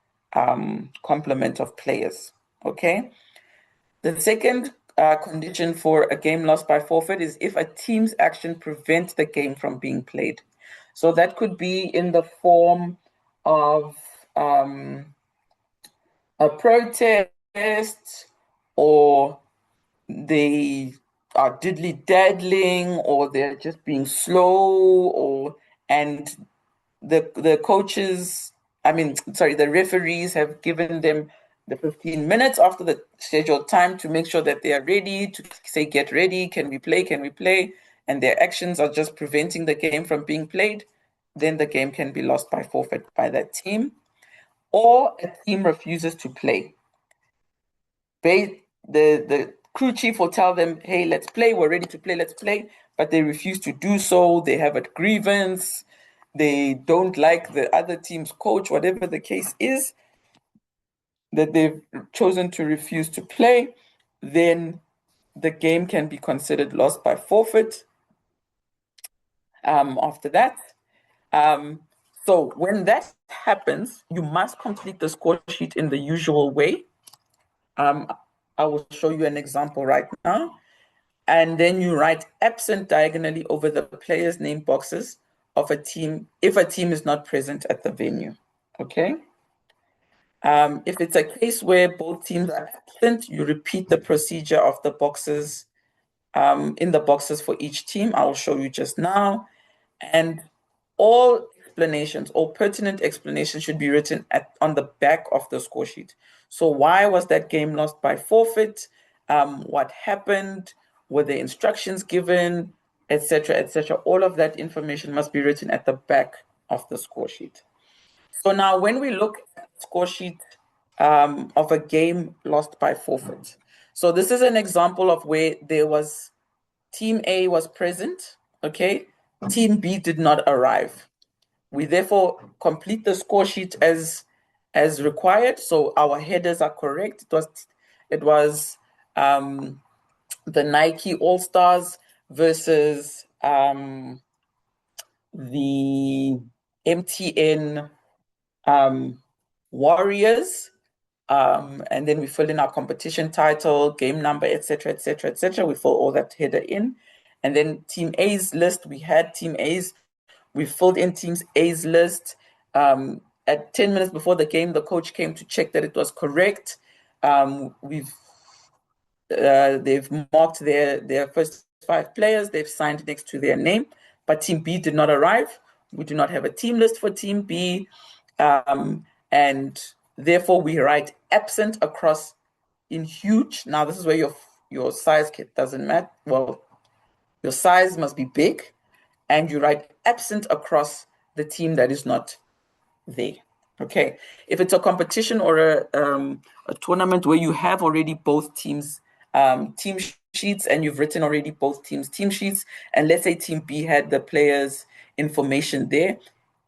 [SPEAKER 2] complement of players. Okay. The second condition for a game lost by forfeit is if a team's action prevents the game from being played. So that could be in the form of a protest, or they are diddly-daddling, or they're just being slow, and the coaches, the referees have given them the 15 minutes after the scheduled time to make sure that they are ready, to say, get ready, can we play, and their actions are just preventing the game from being played, then the game can be lost by forfeit by that team. Or a team refuses to play. The crew chief will tell them, hey, let's play, we're ready to play, let's play, but they refuse to do so. They have a grievance, they don't like the other team's coach, whatever the case is, that they've chosen to refuse to play, then the game can be considered lost by forfeit after that. So when that happens, you must complete the score sheet in the usual way. I will show you an example right now. And then you write absent diagonally over the players' name boxes of a team if a team is not present at the venue. Okay. If it's a case where both teams are absent, you repeat the procedure of the boxes in the boxes for each team. I will show you just now. And all explanations, all pertinent explanations should be written on the back of the score sheet. So why was that game lost by forfeit? What happened? Were the instructions given, etc., etc.? All of that information must be written at the back of the score sheet. So now when we look at score sheet of a game lost by forfeit. So this is an example of where there was Team A was present, okay? Team B did not arrive. We therefore complete the score sheet as required. So our headers are correct. It was the Nike All Stars versus the MTN Warriors. And then we fill in our competition title, game number, etc., etc., etc. We fill all that header in. And then Team A's list, we had Team A's. We filled in Team A's list. At 10 minutes before the game, the coach came to check that it was correct. They've marked their first 5 players. They've signed next to their name. But Team B did not arrive. We do not have a team list for Team B. And therefore, we write absent across in huge. Now, this is where your size doesn't matter. Well, your size must be big. And you write absent across the team that is not there. Okay. If it's a competition or a tournament where you have already both teams team sheets and you've written already both teams team sheets, and let's say Team B had the players' information there,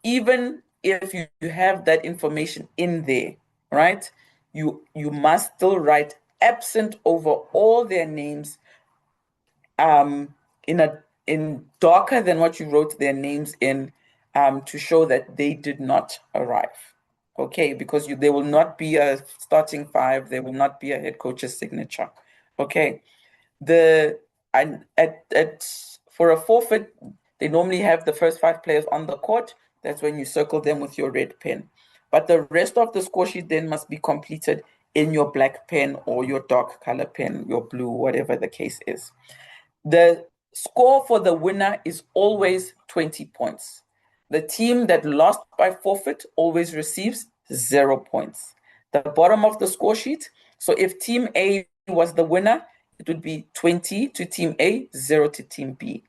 [SPEAKER 2] even if you have that information in there, right? You must still write absent over all their names in darker than what you wrote their names in, to show that they did not arrive. Okay, because there will not be a starting 5, there will not be a head coach's signature. Okay, for a forfeit, they normally have the first 5 players on the court. That's when you circle them with your red pen. But the rest of the score sheet then must be completed in your black pen or your dark color pen, your blue, whatever the case is. The score for the winner is always 20 points. The team that lost by forfeit always receives 0 points. The bottom of the score sheet, so if Team A was the winner, it would be 20 to Team A, 0 to Team B.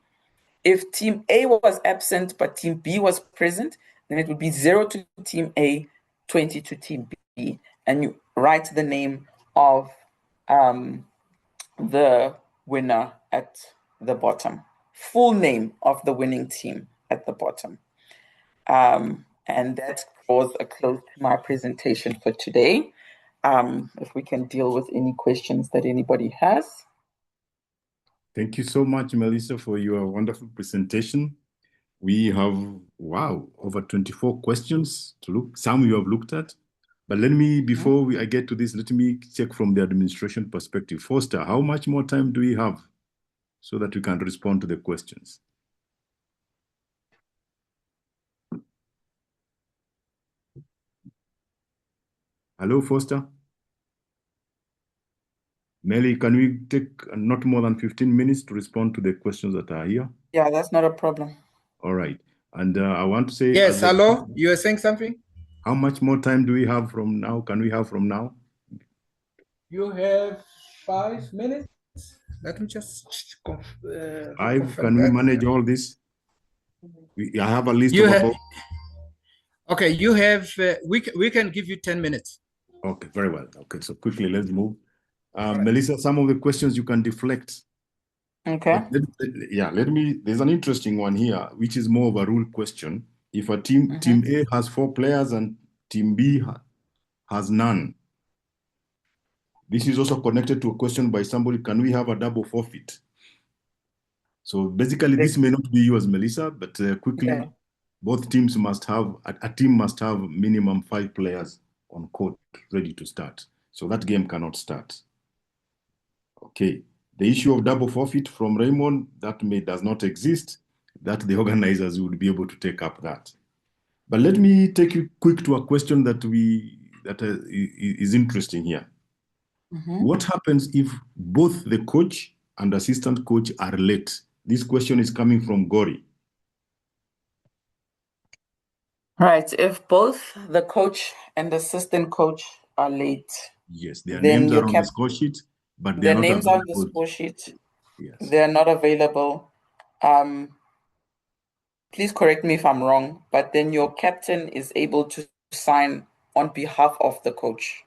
[SPEAKER 2] If Team A was absent but Team B was present, then it would be 0 to Team A, 20 to Team B. And you write the name of the winner at the bottom. Full name of the winning team at the bottom. And that draws a close to my presentation for today. If we can deal with any questions that anybody has.
[SPEAKER 1] Thank you so much, Melissa, for your wonderful presentation. We have, wow, over 24 questions to look. Some you have looked at. But let me, before I get to this, let me check from the administration perspective. Foster, how much more time do we have so that we can respond to the questions? Hello, Foster? Melly, can we take not more than 15 minutes to respond to the questions that are here?
[SPEAKER 2] Yeah, that's not a problem.
[SPEAKER 1] All right. And I want to say...
[SPEAKER 3] Yes, hello? You were saying something?
[SPEAKER 1] How much more time do we have from now? Can we have from now?
[SPEAKER 3] You have 5 minutes. Let me just
[SPEAKER 1] Can we manage all this? I have a list of about...
[SPEAKER 3] Okay, you have... we can give you 10 minutes.
[SPEAKER 1] Okay, very well. Okay, so quickly, let's move. Melissa, some of the questions you can deflect.
[SPEAKER 2] Okay.
[SPEAKER 1] There's an interesting one here, which is more of a rule question. If a team A has 4 players and Team B has none, this is also connected to a question by somebody, can we have a double forfeit? So basically, this may not be yours, Melissa, but quickly, both teams must have, a team must have minimum 5 players on court ready to start. So that game cannot start. Okay. The issue of double forfeit from Raymond, does not exist, that the organizers would be able to take up that. But let me take you quick to a question that is interesting here. What happens if both the coach and assistant coach are late? This question is coming from Gori.
[SPEAKER 2] Right. If both the coach and assistant coach are late.
[SPEAKER 1] Yes, their names are on the score sheet, but
[SPEAKER 2] their names are on the score sheet.
[SPEAKER 1] Yes.
[SPEAKER 2] They're not available. Please correct me if I'm wrong, but then your captain is able to sign on behalf of the coach.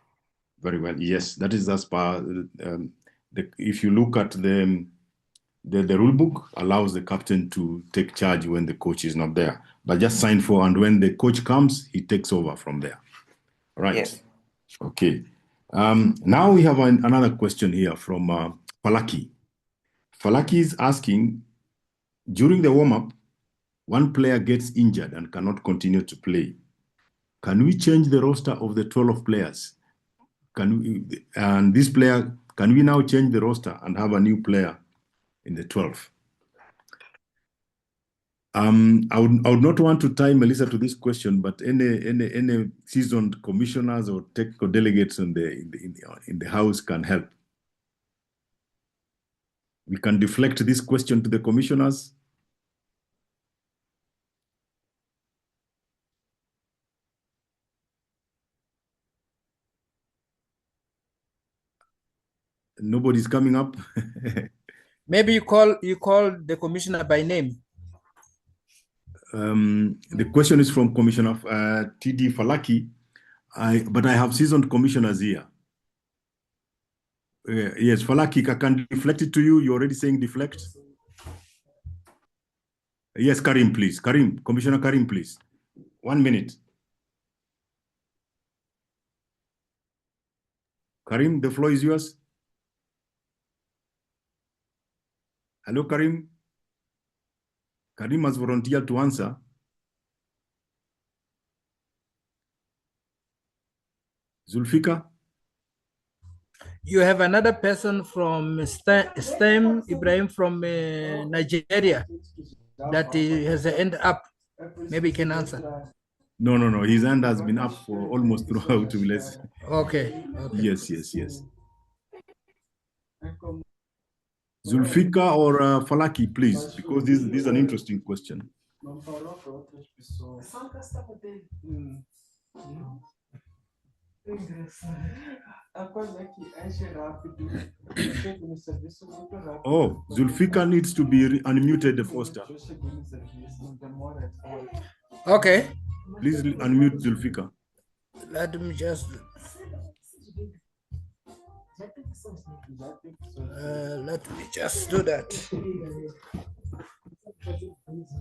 [SPEAKER 1] Very well. Yes, that is as per if you look at the rule book allows the captain to take charge when the coach is not there, but just sign for, and when the coach comes, he takes over from there. Right.
[SPEAKER 2] Yes.
[SPEAKER 1] Okay. Now we have another question here from Falaki. Falaki is asking, during the warm-up, one player gets injured and cannot continue to play. Can we change the roster of the 12 players? Can we now change the roster and have a new player in the 12? I would not want to tie Melissa to this question, but any seasoned commissioners or technical delegates in the house can help. We can deflect this question to the commissioners. Nobody's coming up.
[SPEAKER 3] Maybe you call the commissioner by name.
[SPEAKER 1] The question is from Commissioner TD Falaki, but I have seasoned commissioners here. Yes, Falaki, I can deflect it to you. You're already saying deflect. Yes, Karim, please. Karim, Commissioner Karim, please. 1 minute. Karim, the floor is yours. Hello, Karim. Karim has volunteered to answer. Zulfika?
[SPEAKER 3] You have another person from STEM, Ibrahim from Nigeria, that has an end up. Maybe he can answer.
[SPEAKER 1] No. His hand has been up for almost throughout.
[SPEAKER 3] Okay.
[SPEAKER 1] Yes. Zulfika or Falaki, please, because this is an interesting question. Oh, Zulfika needs to be unmuted, Foster.
[SPEAKER 3] Okay.
[SPEAKER 1] Please unmute Zulfika.
[SPEAKER 3] Let me just do that.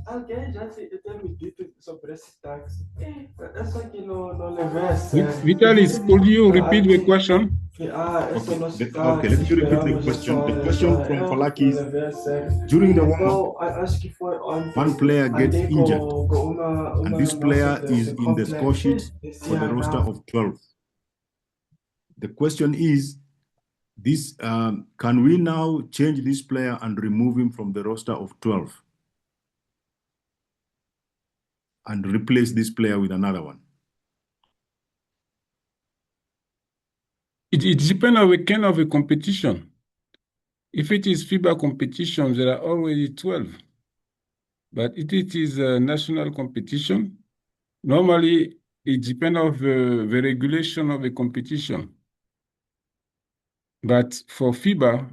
[SPEAKER 4] Alguém já tem me dito sobre esse táxi. É só que não levei a
[SPEAKER 5] Vitalis, could you repeat the question?
[SPEAKER 1] Okay, let me repeat the question. The question from Falaki is, during the warm-up, one player gets injured, and this player is in the score sheet for the roster of 12. The question is, can we now change this player and remove him from the roster of 12 and replace this player with another one?
[SPEAKER 5] It depends on the kind of a competition. If it is FIBA competition, there are already 12. But if it is a national competition, normally it depends on the regulation of the competition. But for FIBA,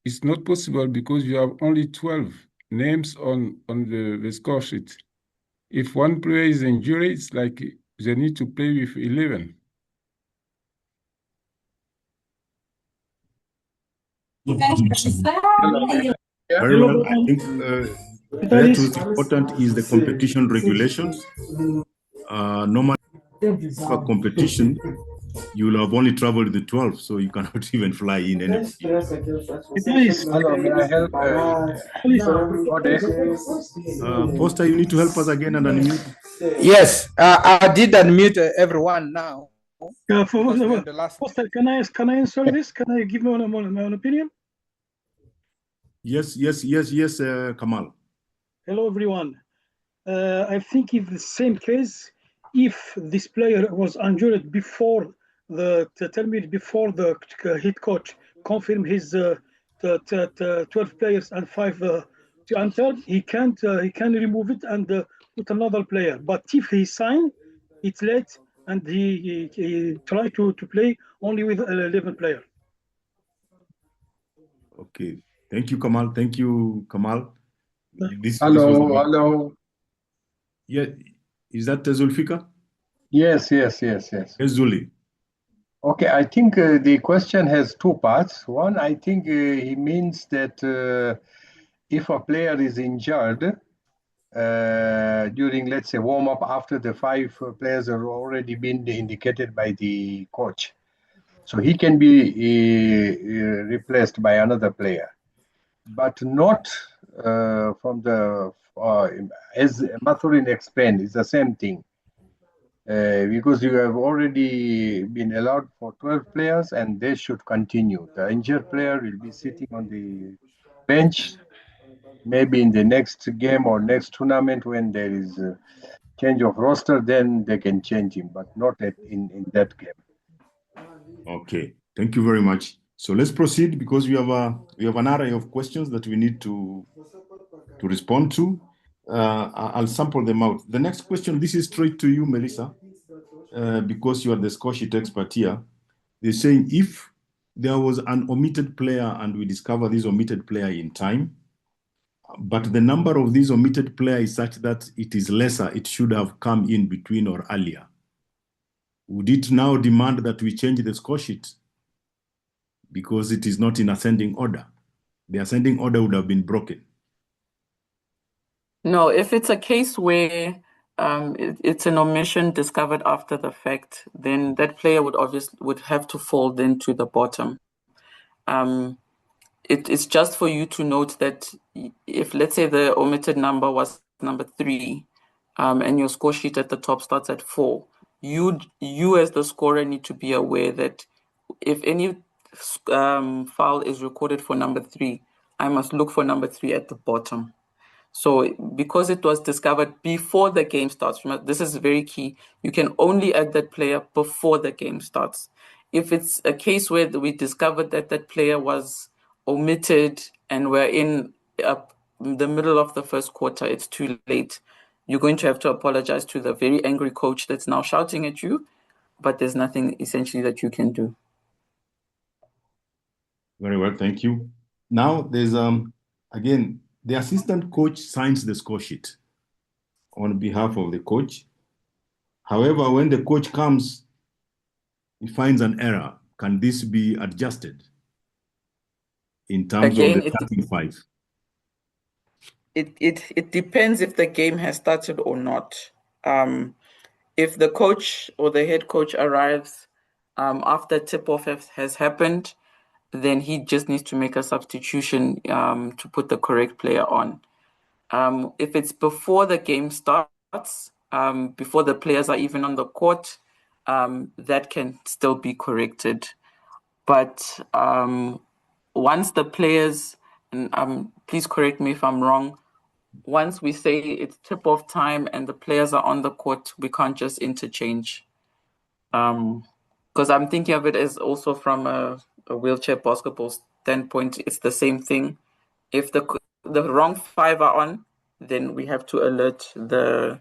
[SPEAKER 5] it's not possible because you have only 12 names on the score sheet. If one player is injured, it's like they need to play with 11.
[SPEAKER 1] Very well. I think that was important is the competition regulations. Normally, for competition, you will have only traveled the 12, so you cannot even fly in any.
[SPEAKER 6] Hello, may I help?
[SPEAKER 1] Poster, you need to help us again and unmute.
[SPEAKER 3] Yes, I did unmute everyone now.
[SPEAKER 6] Poster, can I answer this? Can I give my own opinion?
[SPEAKER 1] Yes, Kamal.
[SPEAKER 6] Hello, everyone. I think it's the same case. If this player was injured before the head coach confirmed his 12 players and 5 to enter, he can remove it and put another player. But if he signed, it's late and he tried to play only with 11 players.
[SPEAKER 1] Okay. Thank you, Kamal.
[SPEAKER 5] Hello.
[SPEAKER 1] Yeah, is that Zulfika?
[SPEAKER 7] Yes.
[SPEAKER 1] Yes, Zuli.
[SPEAKER 7] Okay, I think the question has two parts. One, I think he means that if a player is injured during, let's say, warm up after the five players have already been indicated by the coach, so he can be replaced by another player, but not from the, as Mathurin explained, it's the same thing. Because you have already been allowed for 12 players and they should continue. The injured player will be sitting on the bench, maybe in the next game or next tournament when there is a change of roster, then they can change him, but not in that game.
[SPEAKER 1] Okay, thank you very much. So let's proceed because we have an array of questions that we need to respond to. I'll sample them out. The next question, this is straight to you, Melissa, because you are the score sheet expert here. They're saying if there was an omitted player and we discover this omitted player in time, but the number of these omitted players is such that it is lesser, it should have come in between or earlier. Would it now demand that we change the score sheet? Because it is not in ascending order. The ascending order would have been broken.
[SPEAKER 2] No, if it's a case where it's an omission discovered after the fact, then that player would have to fall then to the bottom. It's just for you to note that if, let's say, the omitted number was number 3, and your score sheet at the top starts at 4, you as the scorer need to be aware that if any foul is recorded for number 3, I must look for number 3 at the bottom. So because it was discovered before the game starts, this is very key. You can only add that player before the game starts. If it's a case where we discovered that that player was omitted and we're in the middle of the first quarter, it's too late. You're going to have to apologize to the very angry coach that's now shouting at you, but there's nothing essentially that you can do.
[SPEAKER 1] Very well, thank you. Now there's again, the assistant coach signs the score sheet on behalf of the coach. However, when the coach comes, he finds an error. Can this be adjusted in terms of the starting 5?
[SPEAKER 2] It depends if the game has started or not. If the coach or the head coach arrives after tip-off has happened, then he just needs to make a substitution to put the correct player on. If it's before the game starts, before the players are even on the court, that can still be corrected. But once the players, and please correct me if I'm wrong, once we say it's tip-off time and the players are on the court, we can't just interchange. Because I'm thinking of it as also from a wheelchair basketball standpoint, it's the same thing. If the wrong 5 are on, then we have to alert the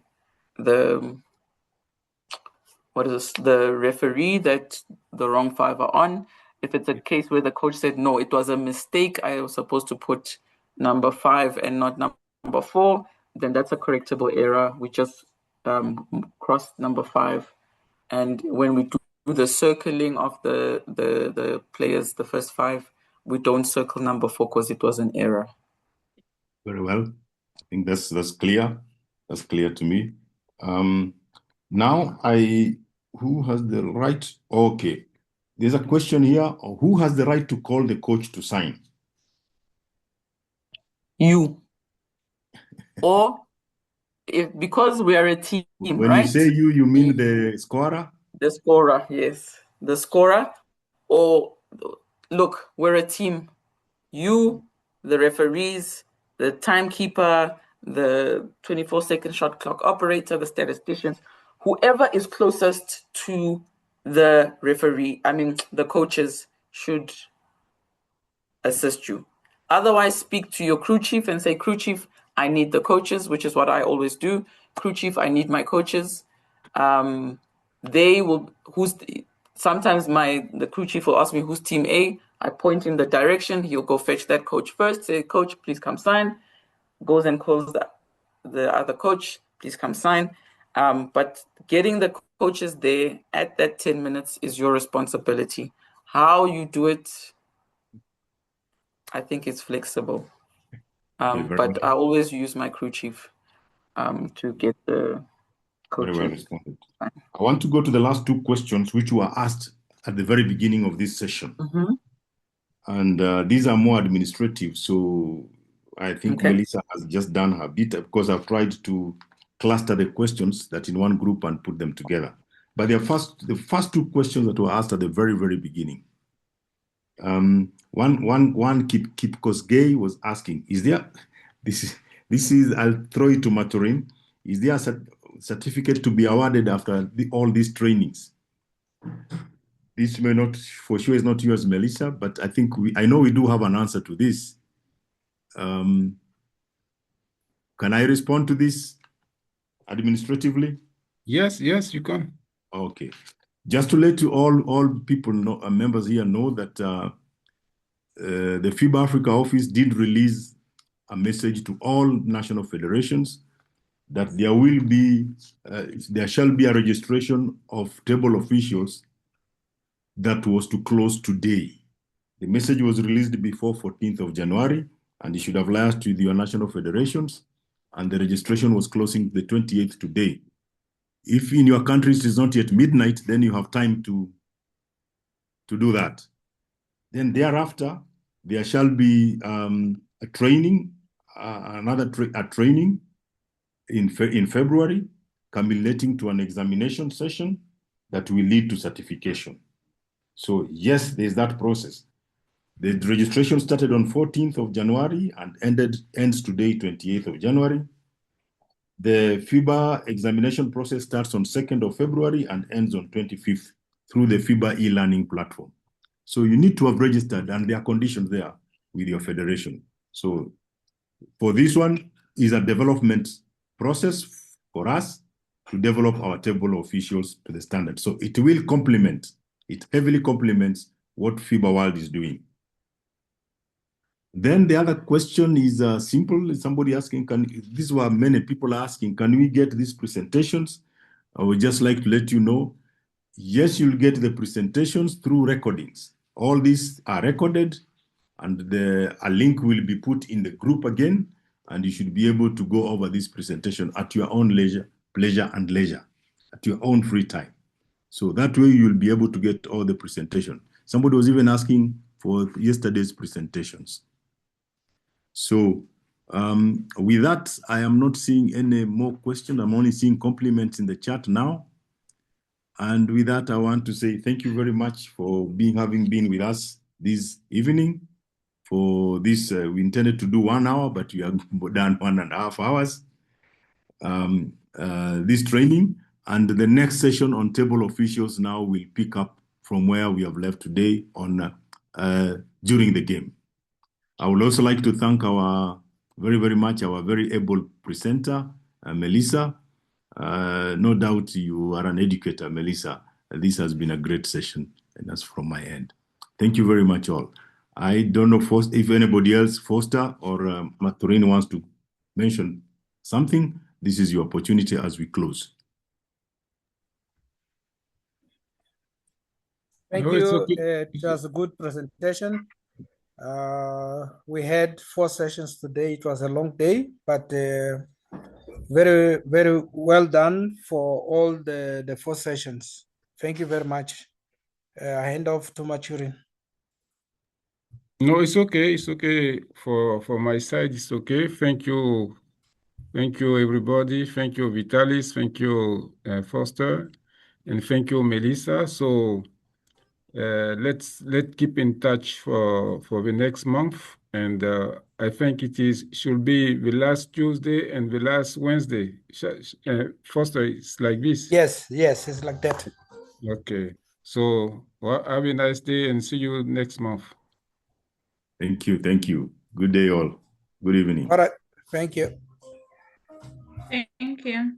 [SPEAKER 2] referee that the wrong 5 are on. If it's a case where the coach said, no, it was a mistake, I was supposed to put number 5 and not number 4, then that's a correctable error. We just cross number 5. And when we do the circling of the players, the first 5, we don't circle number 4 because it was an error.
[SPEAKER 1] Very well. I think that's clear. That's clear to me. Now, who has the right? Okay. There's a question here. Who has the right to call the coach to sign?
[SPEAKER 2] You. Or because we are a team,
[SPEAKER 1] when
[SPEAKER 2] right?
[SPEAKER 1] You say you mean the scorer?
[SPEAKER 2] The scorer, yes. The scorer. Or look, we're a team. You, the referees, the timekeeper, the 24-second shot clock operator, the statisticians, whoever is closest to the referee, the coaches should assist you. Otherwise, speak to your crew chief and say, crew chief, I need the coaches, which is what I always do. Crew chief, I need my coaches. They will, sometimes the crew chief will ask me, who's team A? I point in the direction. He'll go fetch that coach first. Say, coach, please come sign. Goes and calls the other coach. Please come sign. But getting the coaches there at that 10 minutes is your responsibility. How you do it, I think it's flexible. But I always use my crew chief to get the coaches.
[SPEAKER 1] Very well responded. I want to go to the last two questions which were asked at the very beginning of this session. And these are more administrative. So I think Melissa has just done her bit, because I've tried to cluster the questions that in one group and put them together. But the first two questions that were asked at the very, very beginning. One Kip Kosgei was asking, is there, this is, I'll throw it to Maturin, is there a certificate to be awarded after all these trainings? This may not, for sure, is not yours, Melissa, but I know we do have an answer to this. Can I respond to this administratively?
[SPEAKER 5] Yes, you can.
[SPEAKER 1] Okay. Just to let you all people know, members here know that the FIBA Africa office did release a message to all national federations that there shall be a registration of table officials that was to close today. The message was released before 14th of January, and it should have lasted with your national federations, and the registration was closing the 28th today. If in your country it is not yet midnight, then you have time to do that. Then thereafter, there shall be a training, a training in February, culminating to an examination session that will lead to certification. So yes, there's that process. The registration started on 14th of January and ends today, 28th of January. The FIBA examination process starts on 2nd of February and ends on 25th through the FIBA e-learning platform. So you need to have registered, and there are conditions there with your federation. So for this one is a development process for us to develop our table officials to the standard. So it will complement, it heavily complements what FIBA World is doing. Then the other question is simple. Somebody asking, these were many people asking, can we get these presentations? I would just like to let you know, yes, you'll get the presentations through recordings. All these are recorded, and a link will be put in the group again, and you should be able to go over this presentation at your own pleasure and leisure, at your own free time. So that way you'll be able to get all the presentation. Somebody was even asking for yesterday's presentations. So with that, I am not seeing any more questions. I'm only seeing compliments in the chat now. And with that, I want to say thank you very much for having been with us this evening. For this, we intended to do 1 hour, but we have done 1.5 hours. This training, and the next session on table officials now will pick up from where we have left today on during the game. I would also like to thank very much our very able presenter, Melissa. No doubt you are an educator, Melissa. This has been a great session, and that's from my end. Thank you very much all. I don't know if anybody else, Foster or Maturin, wants to mention something. This is your opportunity as we close.
[SPEAKER 3] Thank you. It was a good presentation. We had 4 sessions today. It was a long day, but very, very well done for all the 4 sessions. Thank you very much. I hand off to Maturin.
[SPEAKER 5] No, it's okay. It's okay for my side. It's okay. Thank you. Thank you, everybody. Thank you, Vitalis. Thank you, Foster. And thank you, Melissa. So let's keep in touch for the next month. And I think should be the last Tuesday and the last Wednesday. Foster, it's like this.
[SPEAKER 3] Yes, it's like that.
[SPEAKER 5] Okay. So have a nice day and see you next month.
[SPEAKER 1] Thank you. Good day all. Good evening.
[SPEAKER 3] All right. Thank you.
[SPEAKER 8] Thank you.